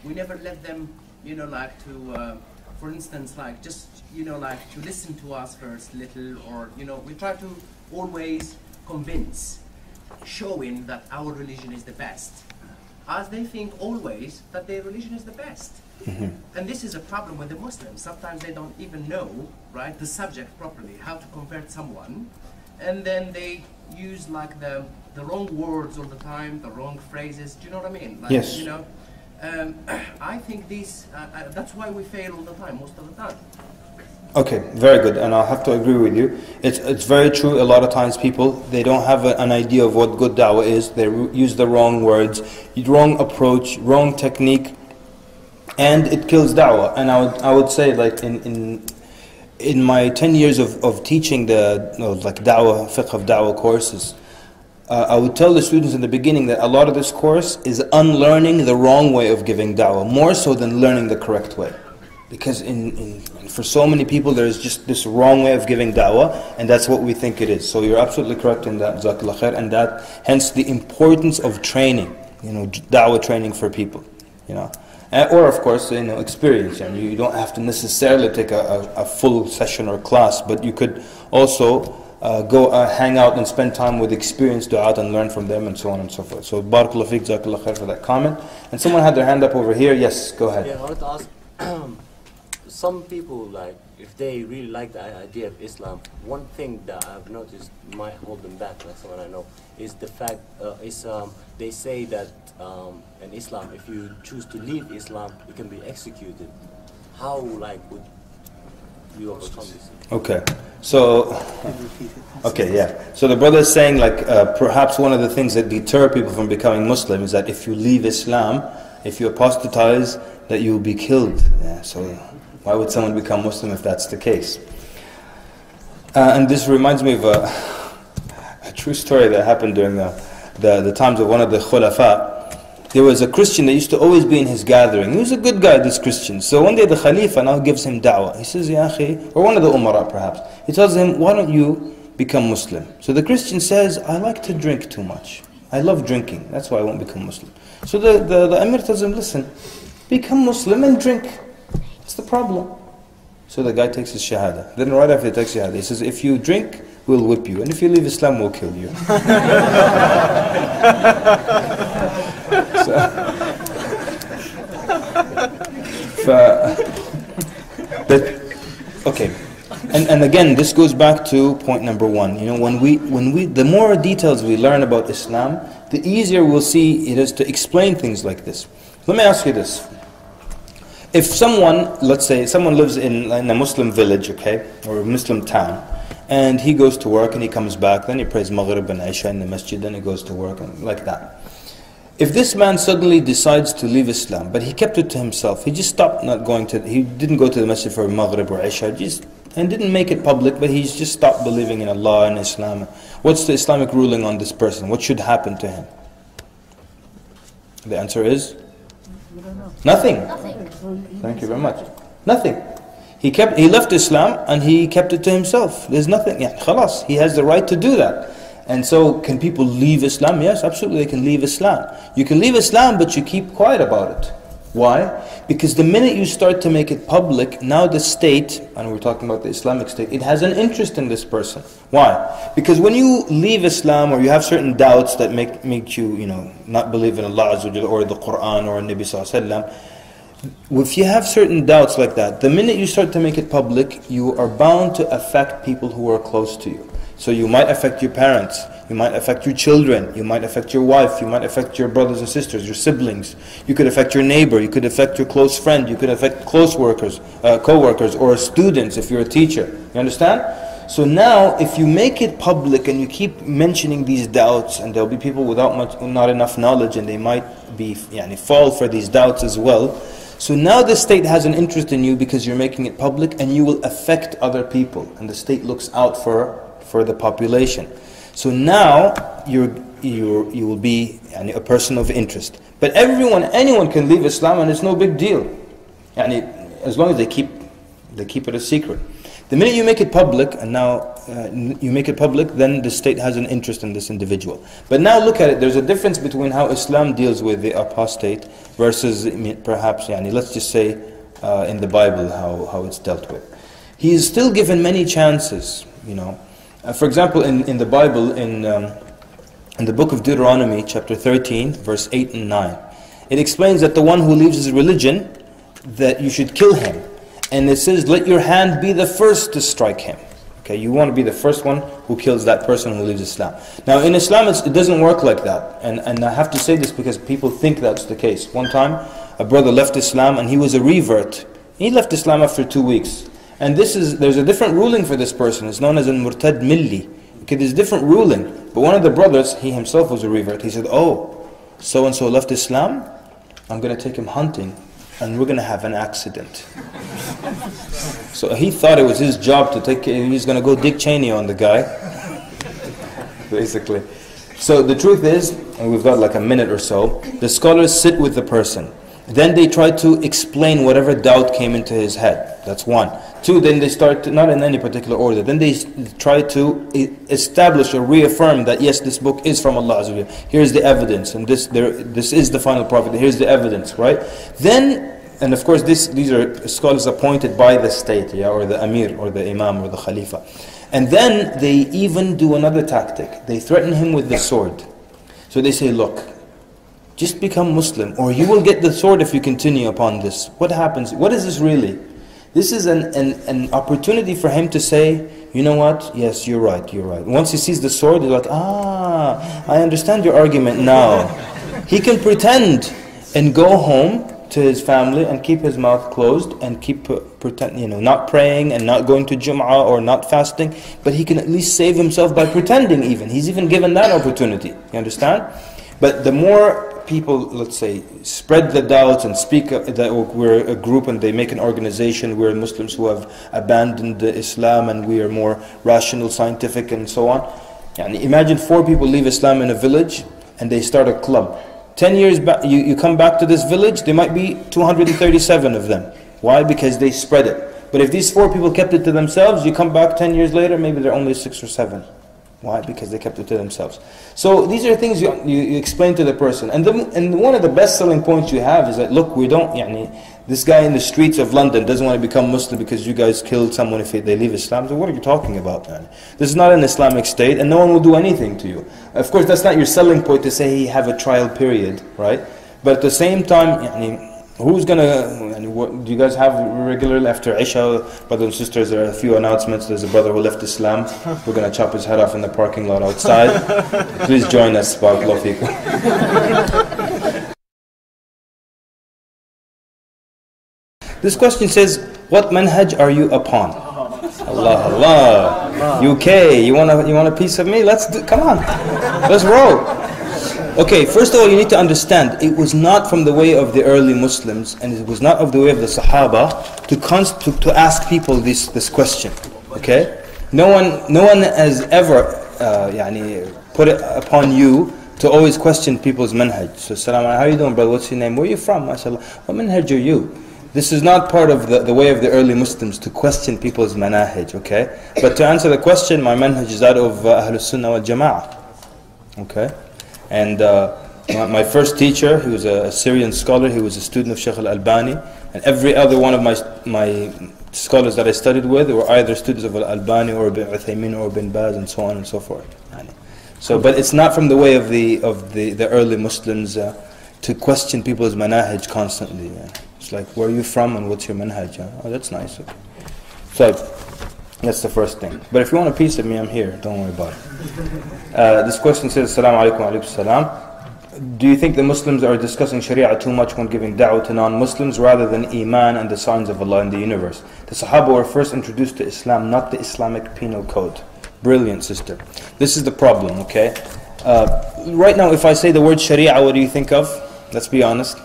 We never let them, you know, like to, for instance, like just, you know, like to listen to us first little, or, you know, we try to always convince, showing that our religion is the best, as they think always that their religion is the best. And this is a problem with the Muslims. Sometimes they don't even know, right, the subject properly, how to convert someone, and then they use like the wrong words all the time, the wrong phrases. Do you know what I mean? Like, yes. You know, I think these. That's why we fail all the time, most of the time. Okay, very good, and I'll have to agree with you. It's very true. A lot of times people, they don't have an idea of what good dawah is. They use the wrong words, wrong approach, wrong technique, and it kills dawah. And I would say, like in my 10 years of teaching like dawah, fiqh of dawah courses, I would tell the students in the beginning that a lot of this course is unlearning the wrong way of giving dawah, more so than learning the correct way. Because for so many people there is just this wrong way of giving da'wah, and that's what we think it is. So you're absolutely correct in that, Jazakallah khair, and that hence the importance of training, you know, da'wah training for people, you know. Or of course, you know, experience. And you don't have to necessarily take a full session or class, but you could also go hang out and spend time with experienced du'at and learn from them and so on and so forth. So barakallahu feek, Jazakallah khair for that comment. And someone had their hand up over here. Yes, go ahead. Yeah, I wanted to ask. Some people, like, if they really like the idea of Islam, one thing that I've noticed might hold them back, like someone I know, is the fact, they say that in Islam, if you choose to leave Islam, you can be executed. How, like, would you overcome this? Okay, so, okay, yeah. So the brother is saying, like, perhaps one of the things that deter people from becoming Muslim is that if you leave Islam, if you apostatize, that you will be killed. Yeah, so why would someone become Muslim if that's the case? And this reminds me of a true story that happened during the times of one of the khulafa. There was a Christian that used to always be in his gathering. He was a good guy, this Christian. So one day the Khalifa now gives him da'wah. He says, Ya akhi, or one of the Umara perhaps. He tells him, why don't you become Muslim? So the Christian says, I like to drink too much. I love drinking. That's why I won't become Muslim. So the Emir tells him, listen, become Muslim and drink. What's the problem? So the guy takes his shahada. Then right after he takes shahada, he says, if you drink, we'll whip you. And if you leave Islam, we'll kill you. Okay. And again, this goes back to point number 1. You know, when we the more details we learn about Islam, the easier we'll see it is to explain things like this. Let me ask you this. If someone, let's say, someone lives in a Muslim village, okay, or a Muslim town, and he goes to work and he comes back, then he prays Maghrib and Isha in the masjid, then he goes to work, and like that. If this man suddenly decides to leave Islam, but he kept it to himself, he just stopped not going to, he didn't go to the masjid for Maghrib or Isha, and didn't make it public, but he's just stopped believing in Allah and Islam. What's the Islamic ruling on this person? What should happen to him? The answer is? Nothing. Thank you very much. Nothing. He left Islam and he kept it to himself. There's nothing. Yeah, khalas. He has the right to do that. And so, can people leave Islam? Yes, absolutely, they can leave Islam. You can leave Islam, but you keep quiet about it. Why? Because the minute you start to make it public, now the state, and we're talking about the Islamic State, it has an interest in this person. Why? Because when you leave Islam, or you have certain doubts that make you, not believe in Allah Azza wa Jalla, or the Quran, or Nabi Sallallahu Alaihi Wasallam, if you have certain doubts like that, the minute you start to make it public, you are bound to affect people who are close to you. So you might affect your parents, you might affect your children, you might affect your wife, you might affect your brothers and sisters, your siblings. You could affect your neighbor, you could affect your close friend, you could affect close workers, co-workers, or students if you're a teacher. You understand? So now, if you make it public and you keep mentioning these doubts, and there'll be people without not enough knowledge, and they might be fall for these doubts as well. So now the state has an interest in you because you're making it public, and you will affect other people, and the state looks out for the population. So now you will be a person of interest. But anyone can leave Islam, and it's no big deal. As long as they keep it a secret. The minute you make it public, and now you make it public, then the state has an interest in this individual. But now look at it. There's a difference between how Islam deals with the apostate versus perhaps, let's just say in the Bible how it's dealt with. He is still given many chances. For example, in the Bible, in the book of Deuteronomy, chapter 13, verse 8 and 9, it explains that the one who leaves his religion, that you should kill him. And it says, let your hand be the first to strike him. Okay, you want to be the first one who kills that person who leaves Islam. Now in Islam, it doesn't work like that. And I have to say this because people think that's the case. One time, a brother left Islam and he was a revert. He left Islam after 2 weeks. And there's a different ruling for this person. It's known as al-murtad milli. Okay, there's a different ruling. But one of the brothers, he himself was a revert. He said, oh, so-and-so left Islam, I'm going to take him hunting, and we're going to have an accident. So he thought it was his job to he's going to go Dick Cheney on the guy, basically. So the truth is, and we've got like a minute or so, the scholars sit with the person. Then they try to explain whatever doubt came into his head. That's one. Two, then they start to, not in any particular order, then they try to establish or reaffirm that yes, this book is from Allah Azza wa Jalla. Here's the evidence, and this is the final prophet. Here's the evidence, right? Then, and of course these are scholars appointed by the state, or the Amir, or the Imam, or the Khalifa. And then they even do another tactic. They threaten him with the sword. So they say, look, just become Muslim, or you will get the sword if you continue upon this. What happens? What is this really? This is an opportunity for him to say, you know what? Yes, you're right, you're right. Once he sees the sword, he's like, I understand your argument now. He can pretend and go home to his family and keep his mouth closed and not praying and not going to Jum'ah or not fasting, but he can at least save himself by pretending even. He's even given that opportunity. You understand? But the more people, let's say, spread the doubts and speak that we're a group and they make an organization, we're Muslims who have abandoned Islam and we are more rational, scientific and so on. Imagine 4 people leave Islam in a village and they start a club. 10 years back, you come back to this village, there might be 237 of them. Why? Because they spread it. But if these 4 people kept it to themselves, you come back 10 years later, maybe there are only 6 or 7. Why? Because they kept it to themselves. So these are things you explain to the person. And one of the best selling points you have is that, look, we don't, this guy in the streets of London doesn't want to become Muslim because you guys killed someone if they leave Islam. So what are you talking about, man? This is not an Islamic state and no one will do anything to you. Of course, that's not your selling point to say you have a trial period, right? But at the same time, who's going to, do you guys have regularly after Isha, brothers and sisters, there are a few announcements. There's a brother who left Islam. We're going to chop his head off in the parking lot outside. Please join us. Barakallahu feekum. This question says, what manhaj are you upon? Allah, Allah. UK, you want a piece of me? Come on, let's roll. Okay, first of all, you need to understand, it was not from the way of the early Muslims, and it was not of the way of the Sahaba to ask people this question. Okay, no one has ever put it upon you to always question people's manhaj. So, Salaam Alaikum, how are you doing, brother? What's your name? Where are you from? MashaAllah. What manhaj are you? This is not part of the way of the early Muslims to question people's manhaj, okay? But to answer the question, my manhaj is that of Ahlus Sunnah wal Jama'ah, okay? And my first teacher, he was a Syrian scholar, he was a student of Shaykh Al-Albani, and every other one of my scholars that I studied with were either students of Al-Albani or Ibn Uthaymin or Ibn Baz and so on and so forth. So, but it's not from the way of the early Muslims to question people's manhaj constantly. It's like, where are you from and what's your manhaj? Oh, that's nice. Okay. So, that's the first thing. But if you want a piece of me, I'm here. Don't worry about it. This question says, Salaam Alaikum wa alaikum salam. Do you think the Muslims are discussing Sharia too much when giving da'wah to non-Muslims rather than Iman and the signs of Allah in the universe? The Sahaba were first introduced to Islam, not the Islamic penal code. Brilliant, sister. This is the problem, okay? Right now, if I say the word Sharia, what do you think of? Let's be honest.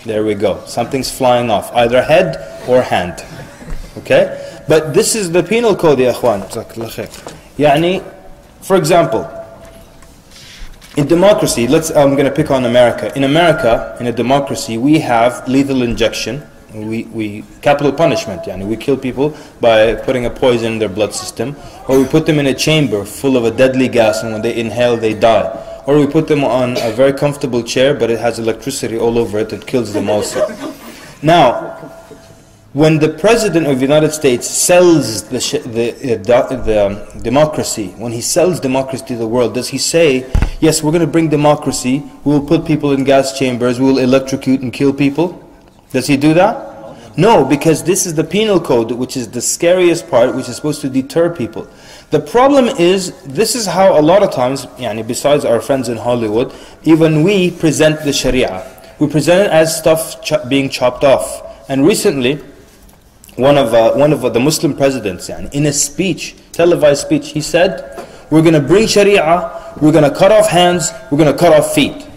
There we go. Something's flying off, either head or hand. Okay? But this is the penal code, ya akhwan. For example, in democracy, I'm going to pick on America. In America, in a democracy, we have lethal injection. We capital punishment. We kill people by putting a poison in their blood system, or we put them in a chamber full of a deadly gas, and when they inhale, they die. Or we put them on a very comfortable chair, but it has electricity all over it that kills them also. Now, when the President of the United States sells the democracy, when he sells democracy to the world, does he say, yes, we're going to bring democracy, we will put people in gas chambers, we will electrocute and kill people? Does he do that? No, because this is the penal code, which is the scariest part, which is supposed to deter people. The problem is, this is how a lot of times, besides our friends in Hollywood, even we present the Sharia. We present it as stuff being chopped off. And recently, one of the Muslim presidents, in a speech, televised speech, he said, we're going to bring Sharia, we're going to cut off hands, we're going to cut off feet.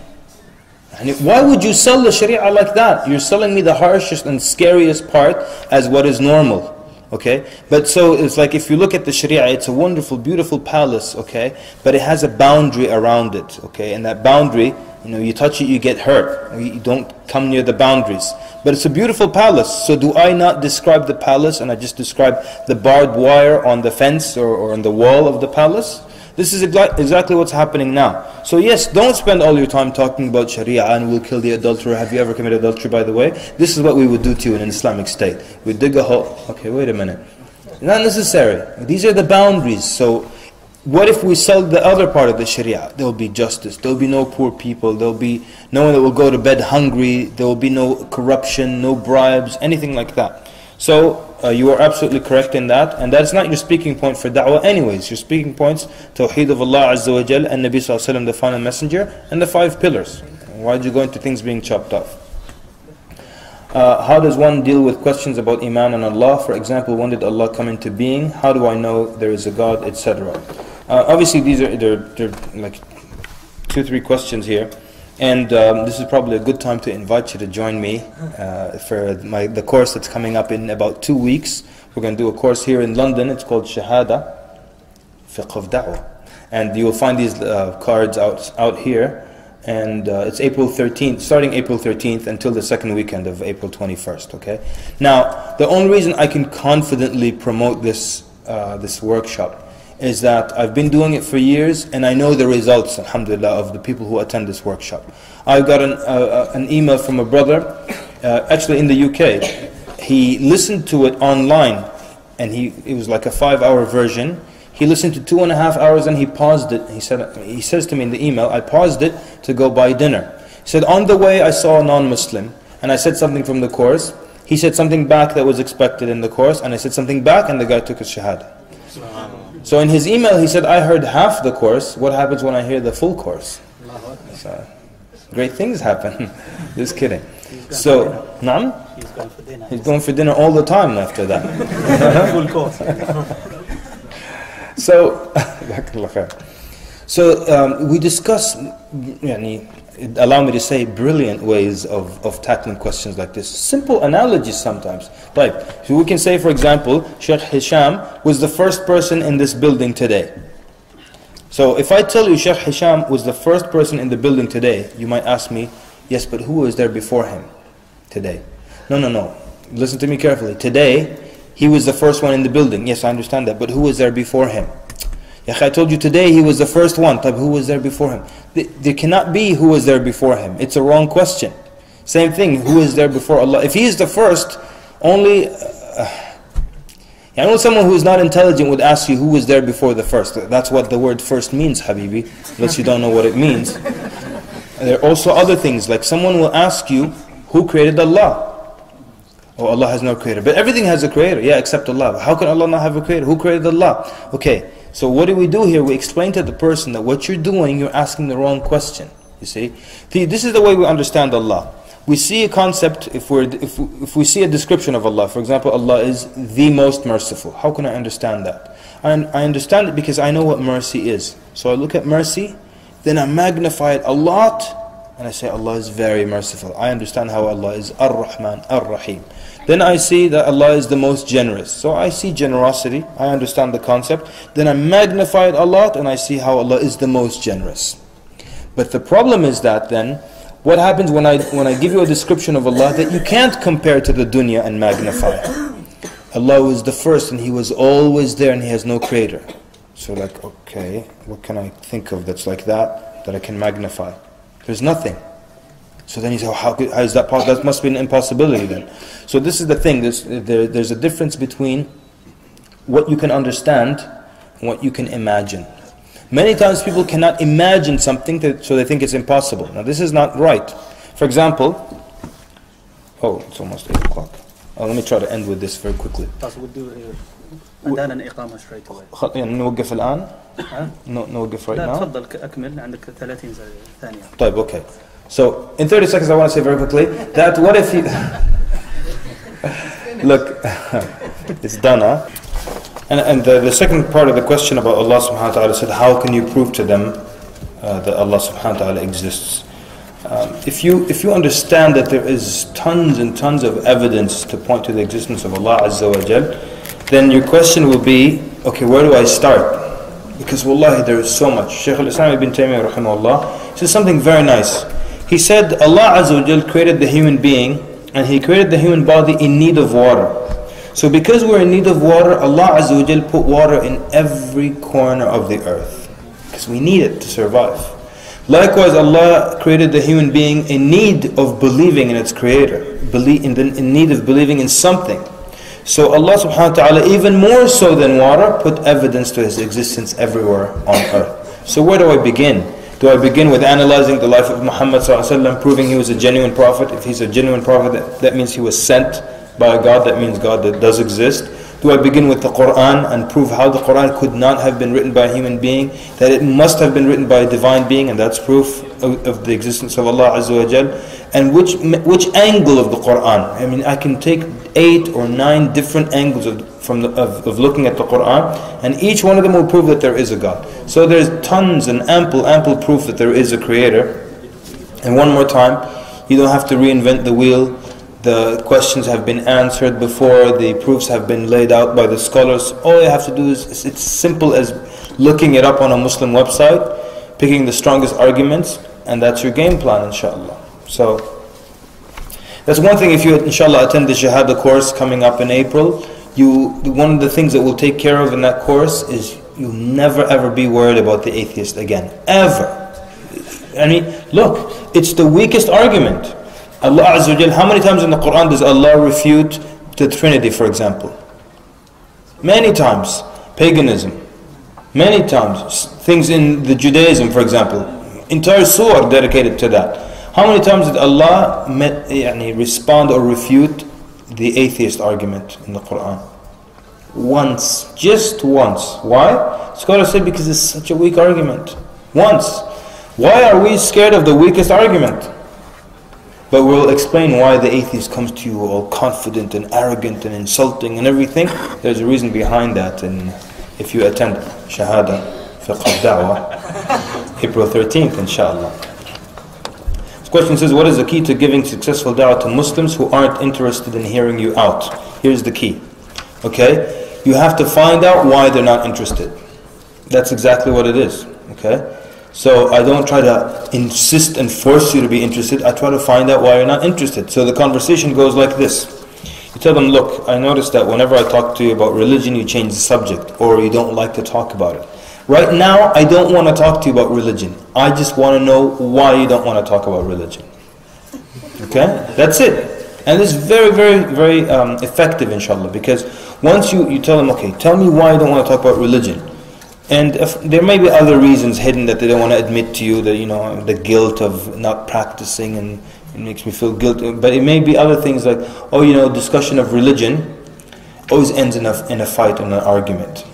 And why would you sell the Sharia like that? You're selling me the harshest and scariest part as what is normal. Okay, but so it's like if you look at the Sharia, it's a wonderful, beautiful palace, okay, but it has a boundary around it, okay, and that boundary, you touch it, you get hurt. You don't come near the boundaries. But it's a beautiful palace. So do I not describe the palace and I just describe the barbed wire on the fence or on the wall of the palace? This is exactly what's happening now. So yes, don't spend all your time talking about Sharia and we'll kill the adulterer. Have you ever committed adultery, by the way? This is what we would do to you in an Islamic state. We dig a hole. Okay, wait a minute. Not necessary. These are the boundaries. So what if we sell the other part of the Sharia? There will be justice. There will be no poor people. There will be no one that will go to bed hungry. There will be no corruption, no bribes, anything like that. So you are absolutely correct in that, and that's not your speaking point for da'wah anyways. Your speaking points, Tawheed of Allah Azza wa Jal, and Nabi Sallallahu Alaihi Wasallam, the final messenger, and the 5 pillars. Why did you go into things being chopped off? How does one deal with questions about Iman and Allah? For example, when did Allah come into being? How do I know there is a God, etc.? Obviously these are they're like 2-3 questions here. And this is probably a good time to invite you to join me for the course that's coming up in about 2 weeks. We're going to do a course here in London. It's called Shahada, Fiqh of Da'wah. And you will find these cards out here. And it's April 13th, starting April 13th until the second weekend of April 21st. Okay. Now, the only reason I can confidently promote this workshop is that I've been doing it for years and I know the results, alhamdulillah, of the people who attend this workshop. I got an email from a brother, actually in the UK. He listened to it online and it was like a 5-hour version. He listened to 2.5 hours and he paused it. He says to me in the email, I paused it to go buy dinner. He said, on the way I saw a non-Muslim and I said something from the course. He said something back that was expected in the course and I said something back and the guy took his shahada. So in his email he said, I heard half the course. What happens when I hear the full course? So, great things happen. Just kidding. So, Naam? He's going for dinner. He's going for dinner all the time after that. Full course. So, we discuss, allow me to say, brilliant ways of tackling questions like this. Simple analogies sometimes. Like, so we can say, for example, Sheikh Hisham was the first person in this building today. So if I tell you Sheikh Hisham was the first person in the building today, you might ask me, yes, but who was there before him today? No. Listen to me carefully. Today, he was the first one in the building. Yes, I understand that, but who was there before him? I told you today he was the first one. Who was there before him? There cannot be who was there before him. It's a wrong question. Same thing, who is there before Allah? If he is the first, only someone who is not intelligent would ask you who was there before the first. That's what the word first means, Habibi, unless you don't know what it means. There are also other things, like someone will ask you, who created Allah? Oh, Allah has no creator. But everything has a creator, except Allah. How can Allah not have a creator? Who created Allah? Okay, so what do we do here? We explain to the person that what you're doing, you're asking the wrong question. You see? This is the way we understand Allah. We see a concept, if we see a description of Allah, for example, Allah is the most merciful. How can I understand that? I understand it because I know what mercy is. So I look at mercy, then I magnify it a lot, and I say Allah is very merciful. I understand how Allah is Ar-Rahman, Ar-Rahim. Then I see that Allah is the most generous. So I see generosity, I understand the concept. Then I magnify it a lot, and I see how Allah is the most generous. But the problem is that then, what happens when I give you a description of Allah that you can't compare to the dunya and magnify? Allah was the first and He was always there and He has no creator. So like, okay, what can I think of that's like that I can magnify? There's nothing. So then you say, how is that possible? That must be an impossibility then. So this is the thing, there's a difference between what you can understand and what you can imagine. Many times people cannot imagine something, so they think it's impossible. Now this is not right. For example, it's almost 8 o'clock. Let me try to end with this very quickly. We'll do عندنا إقامة straight away. نوقف الآن؟ نوقف right now? لا تفضل أكمل عندك 30 ثانية. طيب, okay. So in 30 seconds I want to say very quickly that what if you look, it's done, huh? And the second part of the question about Allah subhanahu wa ta'ala said, how can you prove to them that Allah subhanahu wa ta'ala exists? If you understand that there is tons and tons of evidence to point to the existence of Allah Azza wa Jal, then your question will be, okay, where do I start? Because wallahi there is so much. Shaykh al-Islam ibn Taymiyyah rahimahullah says something very nice. He said Allah Azza wa Jal created the human being and He created the human body in need of water. So because we're in need of water, Allah Azza wa Jal put water in every corner of the earth. Because we need it to survive. Likewise, Allah created the human being in need of believing in its creator. In need of believing in something. So Allah subhanahu wa ta'ala, even more so than water, put evidence to His existence everywhere on earth. So where do I begin? Do I begin with analyzing the life of Muhammad sallallahu alaihi wasallam, proving he was a genuine prophet? If he's a genuine prophet, that means he was sent by God, that means God that does exist. Do I begin with the Quran and prove how the Quran could not have been written by a human being, that it must have been written by a divine being, and that's proof of the existence of Allah Azza wa Jal? And which angle of the Quran? I mean, I can take 8 or 9 different angles of looking at the Quran, and each one of them will prove that there is a God. So there's tons and ample proof that there is a creator. And one more time, you don't have to reinvent the wheel. The questions have been answered before, the proofs have been laid out by the scholars. All you have to do is, it's simple as looking it up on a Muslim website, picking the strongest arguments, and that's your game plan, inshallah. So, that's one thing. If you, inshallah, attend the Shahada course coming up in April, one of the things that we'll take care of in that course is you'll never ever be worried about the atheist again. Ever. I mean, look, it's the weakest argument. Allah Azza wa Jal, how many times in the Quran does Allah refute the Trinity, for example? Many times. Paganism. Many times. Things in the Judaism, for example. Entire surah dedicated to that. How many times did Allah respond or refute the atheist argument in the Quran? Once. Just once. Why? Scholars say because it's such a weak argument. Once. Why are we scared of the weakest argument? But we'll explain why the atheist comes to you all confident and arrogant and insulting and everything. There's a reason behind that. And if you attend Shahada Fiqh al-Dawah, April 13th, inshallah. This question says, what is the key to giving successful da'wah to Muslims who aren't interested in hearing you out? Here's the key. Okay? You have to find out why they're not interested. That's exactly what it is. Okay? So I don't try to insist and force you to be interested. I try to find out why you're not interested. So the conversation goes like this. You tell them, look, I noticed that whenever I talk to you about religion, you change the subject, or you don't like to talk about it. Right now, I don't want to talk to you about religion. I just want to know why you don't want to talk about religion. Okay? That's it. And it's very, very, very effective, inshallah, because once you tell them, okay, tell me why you don't want to talk about religion. And if, there may be other reasons hidden that they don't want to admit to you, that, you know, the guilt of not practicing and it makes me feel guilty. But it may be other things like, oh, you know, discussion of religion always ends in a fight and an argument.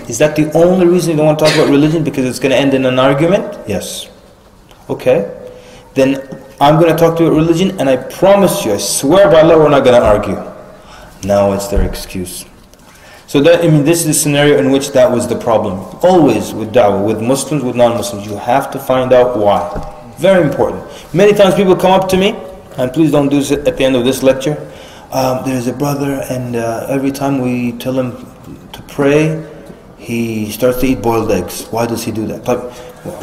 Is that the only reason you don't want to talk about religion? Because it's going to end in an argument? Yes. Okay. Then I'm going to talk to you about religion, and I promise you, I swear by Allah, we're not going to argue. Now it's their excuse. So that, I mean, this is a scenario in which that was the problem. Always with da'wah, with Muslims, with non-Muslims, you have to find out why. Very important. Many times people come up to me, and please don't do this at the end of this lecture. There's a brother, and every time we tell him to pray, he starts to eat boiled eggs. Why does he do that? But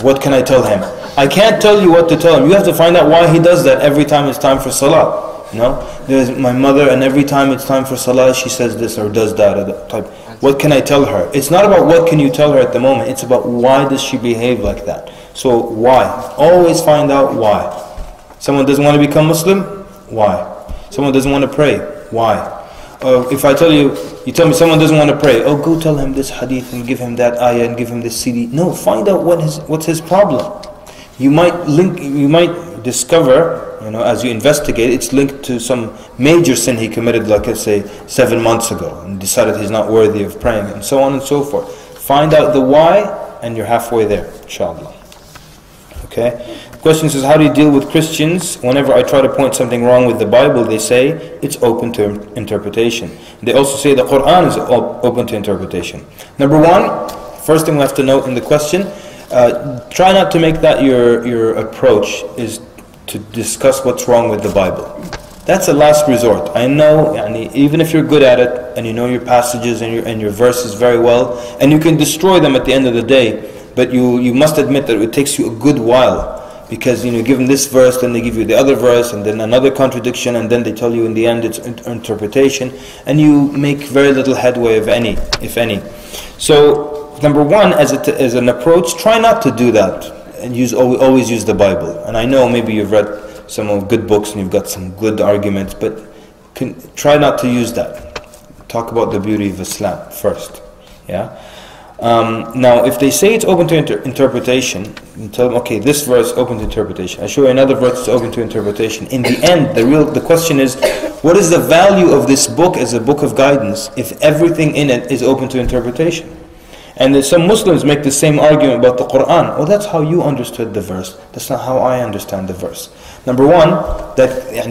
what can I tell him? I can't tell you what to tell him. You have to find out why he does that every time it's time for salah. You know, there's my mother, and every time it's time for salah, she says this or does that or that type. What can I tell her? It's not about what can you tell her at the moment. It's about why does she behave like that. So why? Always find out why. Someone doesn't want to become Muslim? Why? Someone doesn't want to pray? Why? If I tell you, you tell me someone doesn't want to pray. Oh, go tell him this hadith and give him that ayah and give him this CD. No, find out what's his problem. You might discover, you know, as you investigate, it's linked to some major sin he committed, like I say, 7 months ago, and decided he's not worthy of praying, and so on and so forth. Find out the why, and you're halfway there, inshallah. Okay? The question says, how do you deal with Christians? Whenever I try to point something wrong with the Bible, they say it's open to interpretation. They also say the Quran is open to interpretation. Number one, first thing we have to note in the question, try not to make that your approach is to discuss what's wrong with the Bible. That's a last resort. I know, even if you're good at it, and you know your passages and your verses very well, and you can destroy them at the end of the day, but you must admit that it takes you a good while, because you give them this verse, then they give you the other verse, and then another contradiction, and then they tell you in the end it's interpretation, and you make very little headway, if any. So number one, as an approach, try not to do that, and always use the Bible. And I know maybe you've read some good books and you've got some good arguments, but try not to use that. Talk about the beauty of Islam first. Yeah. Now, if they say it's open to interpretation, you tell them, okay, this verse open to interpretation. I show you another verse that's open to interpretation. In the end, the question is, what is the value of this book as a book of guidance if everything in it is open to interpretation? And some Muslims make the same argument about the Quran. Oh, that's how you understood the verse. That's not how I understand the verse. Number one,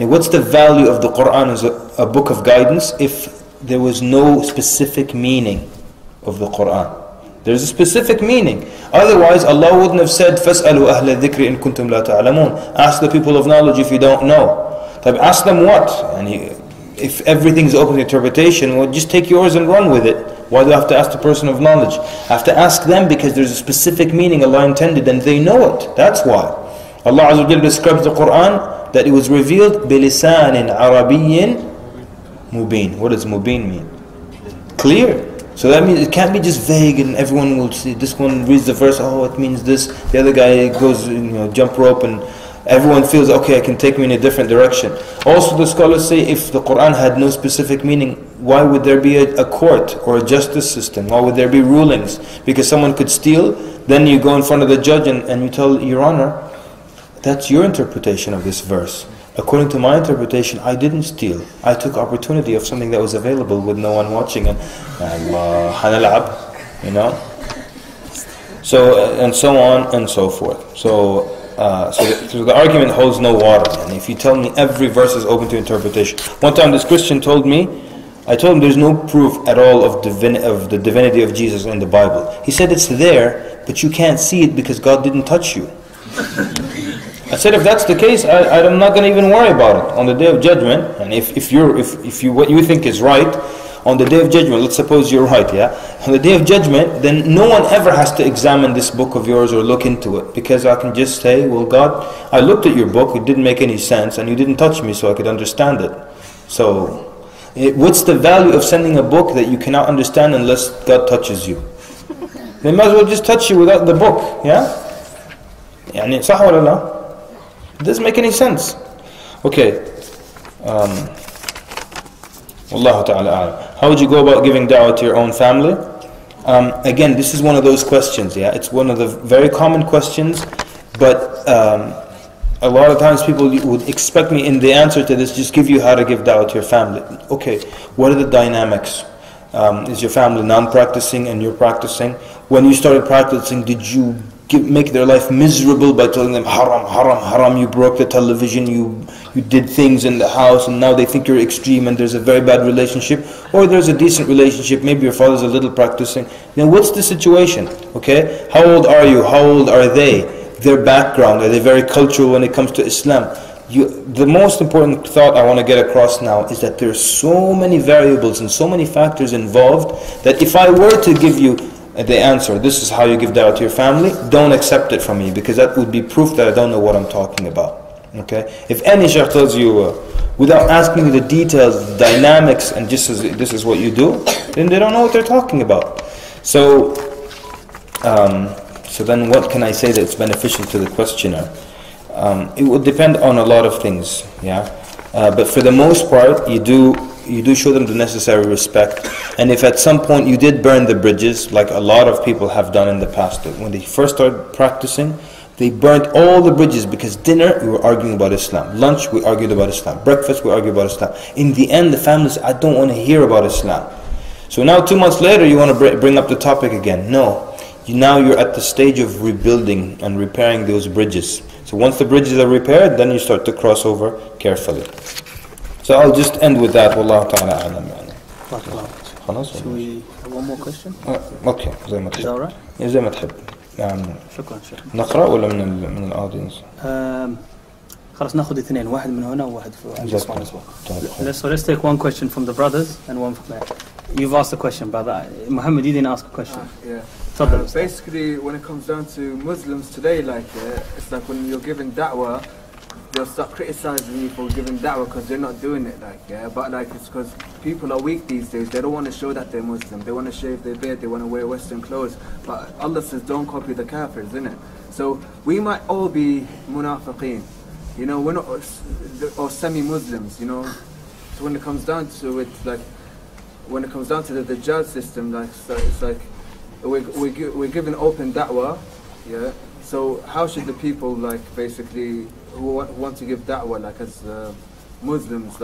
what's the value of the Quran as a book of guidance if there was no specific meaning of the Quran? There's a specific meaning. Otherwise, Allah wouldn't have said, فَاسْأَلُوا أَهْلَ الذِّكْرِ إِن كُنْتُمْ لَا تَعْلَمُونَ. Ask the people of knowledge if you don't know. Ask them what? If everything's open to interpretation, well, just take yours and run with it. Why do I have to ask the person of knowledge? I have to ask them because there's a specific meaning Allah intended and they know it. That's why. Allah Azza wa Jalla describes the Quran that it was revealed بِلِسَانٍ عَرَبِيٍّ مُبِينٍ. What does mubin mean? Clear. So that means it can't be just vague and everyone will see. This one reads the verse, oh, it means this. The other guy goes, jump rope, and everyone feels, okay, it can take me in a different direction. Also, the scholars say if the Quran had no specific meaning, why would there be a court or a justice system? Why would there be rulings? Because someone could steal, then you go in front of the judge and you tell, Your Honor, that's your interpretation of this verse. According to my interpretation, I didn't steal. I took opportunity of something that was available with no one watching, and Allah hanalab, So and so on and so forth. So the argument holds no water. And if you tell me every verse is open to interpretation, one time this Christian told me, I told him there's no proof at all of the divinity of Jesus in the Bible. He said it's there, but you can't see it because God didn't touch you. I said if that's the case, I'm not going to even worry about it on the Day of Judgment. And if what you think is right, on the Day of Judgment, let's suppose you're right, yeah? On the Day of Judgment, then no one ever has to examine this book of yours or look into it. Because I can just say, well God, I looked at your book, it didn't make any sense, and you didn't touch me so I could understand it. So, what's the value of sending a book that you cannot understand unless God touches you? They might as well just touch you without the book, yeah? يعني صح ولا لا? It doesn't make any sense. Okay. Wallahu ta'ala a'lam. How would you go about giving da'wah to your own family? Again, this is one of those questions, yeah? It's one of the very common questions, but a lot of times people would expect me in the answer to this, just give you how to give da'wah to your family. Okay, what are the dynamics? Is your family non-practicing and you're practicing? When you started practicing, did you make their life miserable by telling them haram, haram, haram, you broke the television, you did things in the house, and now they think you're extreme and there's a very bad relationship? Or there's a decent relationship, maybe your father's a little practicing. Then what's the situation? Okay, how old are you? How old are they? Their background, are they very cultural when it comes to Islam? The most important thought I want to get across now is that there's so many variables and so many factors involved that if I were to give you the answer, this is how you give da'wah to your family, don't accept it from me, because that would be proof that I don't know what I'm talking about. Okay? If any shaykh tells you without asking you the details, the dynamics, and just this is what you do, then they don't know what they're talking about. So then what can I say that's beneficial to the questioner? It would depend on a lot of things, yeah. But for the most part, you do show them the necessary respect. And if at some point you did burn the bridges, like a lot of people have done in the past, when they first started practicing, they burnt all the bridges, because dinner we were arguing about Islam, lunch we argued about Islam, breakfast we argued about Islam. In the end, the family said, I don't want to hear about Islam. So now 2 months later, you want to bring up the topic again. No. Now you're at the stage of rebuilding and repairing those bridges. So once the bridges are repaired, then you start to cross over carefully. So I'll just end with that. Wallahu ta'ala a'lam. Should we have one more question? Okay. زي ما تحب. Is that alright? زي ما تحب. شكرا شيخ. نقرأ ولا من الأودينس؟ خلاص ناخذ اثنين، واحد من هنا وواحد So let's take one question from the brothers and one from there. You've asked a question, brother. Muhammad, you didn't ask a question. Yeah. Basically, when it comes down to Muslims today, it's like when you're giving da'wah, they'll start criticizing you for giving da'wah because they're not doing it, But it's because people are weak these days. They don't want to show that they're Muslim. They want to shave their beard. They want to wear Western clothes. But Allah says, don't copy the kafirs, innit? So we might all be munafiqeen, we're not, or semi-Muslims, So when it comes down to it, when it comes down to the judge system, it's like we're given open da'wah, yeah. So how should the people basically who want to give da'wah as Muslims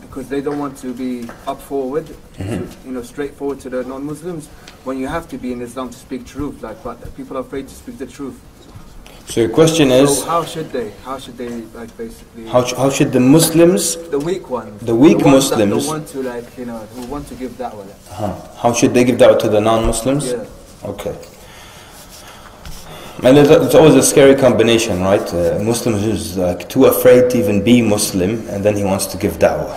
because they don't want to be up forward, straightforward to the non-Muslims, when you have to be in Islam to speak truth, but people are afraid to speak the truth. So your question is, so how should they basically? How should the Muslims, the weak ones, the weak Muslims, who want to who want to give da'wah? How should they give da'wah to the non-Muslims? Yeah. Okay. And it's always a scary combination, right? Muslims who's too afraid to even be Muslim, and then he wants to give da'wah.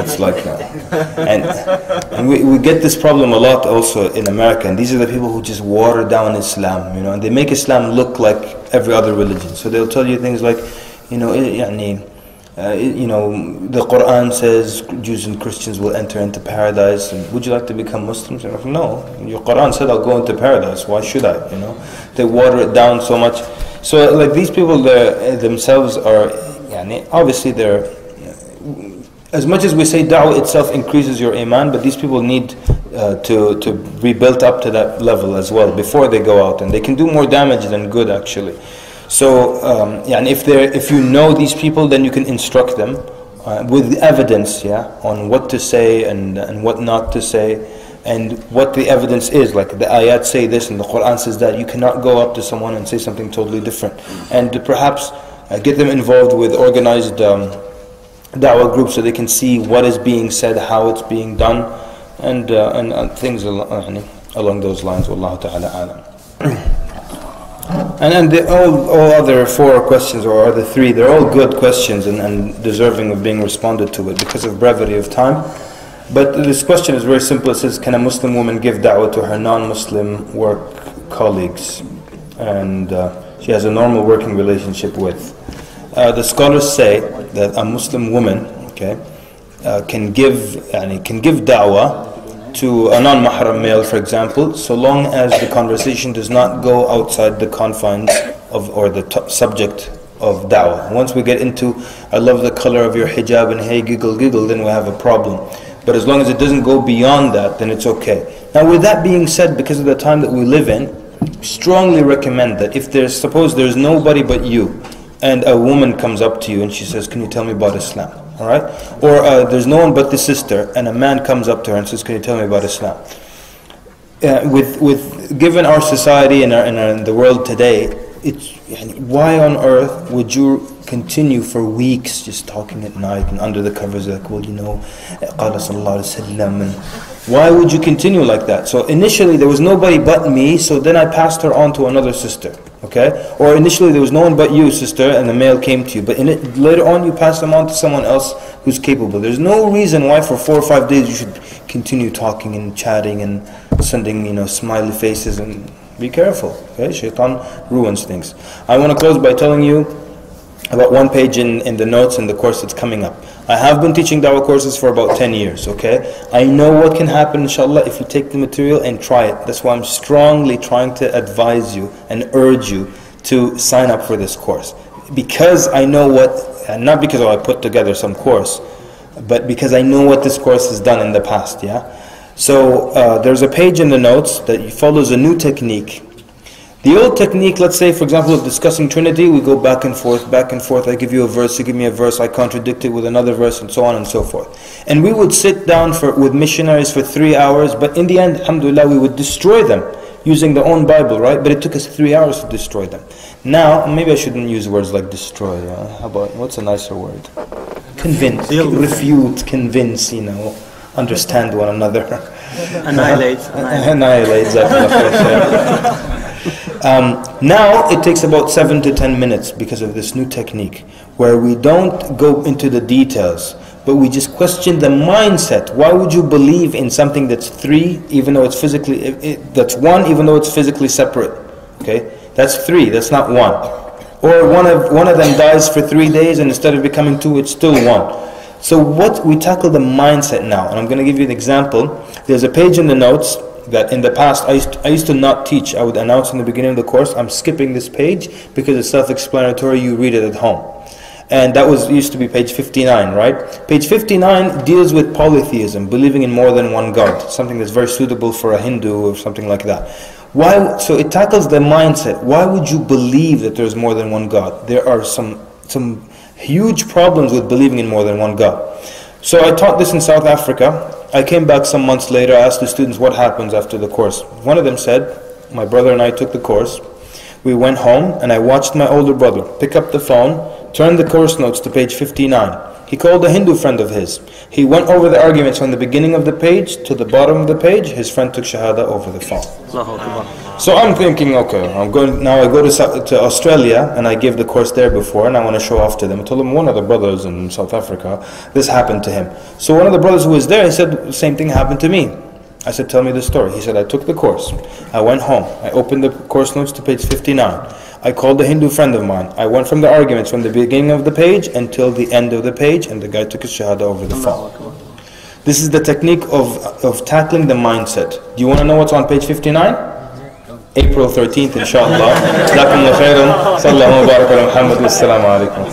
It's like that. And we get this problem a lot also in America, and these are the people who just water down Islam, and they make Islam look like every other religion. So they'll tell you things like, the Quran says Jews and Christians will enter into paradise, and would you like to become Muslims? And I'm like, no, your Quran said I'll go into paradise, why should I? They water it down so much. So these people themselves are, obviously they're, as much as we say da'wah itself increases your iman, but these people need to be built up to that level as well before they go out, and they can do more damage than good actually. So, if you know these people, then you can instruct them with evidence, on what to say and what not to say, and what the evidence is. Like the ayat say this and the Quran says that. You cannot go up to someone and say something totally different. And to perhaps get them involved with organized da'wah group so they can see what is being said, how it's being done, and things along those lines. Wallahu ta'ala alam. And all other 4 questions, or other 3, they're all good questions and deserving of being responded to, but because of brevity of time. But this question is very simple. It says, can a Muslim woman give da'wah to her non-Muslim work colleagues? And she has a normal working relationship with. The scholars say that a Muslim woman, can give da'wah to a non-mahram male, for example, so long as the conversation does not go outside the confines of, or the subject of da'wah. Once we get into, I love the color of your hijab and hey giggle giggle, then we have a problem. But as long as it doesn't go beyond that, then it's okay. Now with that being said, because of the time that we live in, strongly recommend that if suppose there's nobody but you, and a woman comes up to you and she says, can you tell me about Islam? Alright? Or there's no one but the sister, and a man comes up to her and says, can you tell me about Islam? Given our society and the world today, why on earth would you continue for weeks just talking at night and under the covers like, well, قال صلى الله عليه وسلم, and why would you continue like that? So initially there was nobody but me, so then I passed her on to another sister. Okay? Or initially there was no one but you, sister, and the male came to you. But later on you pass them on to someone else who's capable. There's no reason why for 4 or 5 days you should continue talking and chatting and sending, smiley faces, and be careful. Okay? Shaitan ruins things. I want to close by telling you about 1 page in the notes in the course that's coming up. I have been teaching dawah courses for about 10 years, okay? I know what can happen, inshallah, if you take the material and try it. That's why I'm strongly trying to advise you and urge you to sign up for this course. Because I know and not because I put together some course, but because I know what this course has done in the past, yeah? So there's a page in the notes that follows a new technique. The old technique, let's say, for example, of discussing Trinity, we go back and forth. I give you a verse, you give me a verse, I contradict it with another verse, and so on and so forth. And we would sit down with missionaries for 3 hours, but in the end, alhamdulillah, we would destroy them using their own Bible, right? But it took us 3 hours to destroy them. Now, maybe I shouldn't use words like destroy. How about, what's a nicer word? Convince, refute, convince, understand one another. Annihilate. Annihilate, exactly. Now it takes about 7 to 10 minutes because of this new technique, where we don't go into the details, but we just question the mindset. Why would you believe in something that's 3 even though it's physically, that's 1 even though it's physically separate? Okay, that's 3, that's not 1. Or one of them dies for 3 days, and instead of becoming 2, it's still 1. So what we tackle the mindset now, and I'm going to give you an example. There's a page in the notes that in the past I used to not teach. I would announce in the beginning of the course, I'm skipping this page because it's self-explanatory, you read it at home. And that used to be page 59, right? Page 59 deals with polytheism, believing in more than one God, something that's very suitable for a Hindu or something like that. Why? So it tackles the mindset. Why would you believe that there's more than one God? There are some huge problems with believing in more than one God. So I taught this in South Africa. I came back some months later, I asked the students what happens after the course. One of them said, my brother and I took the course. We went home and I watched my older brother pick up the phone, turn the course notes to page 59. He called a Hindu friend of his. He went over the arguments from the beginning of the page to the bottom of the page. His friend took Shahada over the phone. So I'm thinking, okay, I go to Australia, and I gave the course there before, and I want to show off to them. I told them one of the brothers in South Africa, this happened to him. So one of the brothers who was there, he said, the same thing happened to me. I said, tell me the story. He said, I took the course. I went home. I opened the course notes to page 59. I called a Hindu friend of mine. I went from the arguments from the beginning of the page until the end of the page, and the guy took his shahada over the phone. This is the technique of tackling the mindset. Do you want to know what's on page 59? April 13th, inshallah. Jazakumullah khairan. Sallallahu alaikum wa rahmatullahi wa barakatuh. Assalamu alaikum.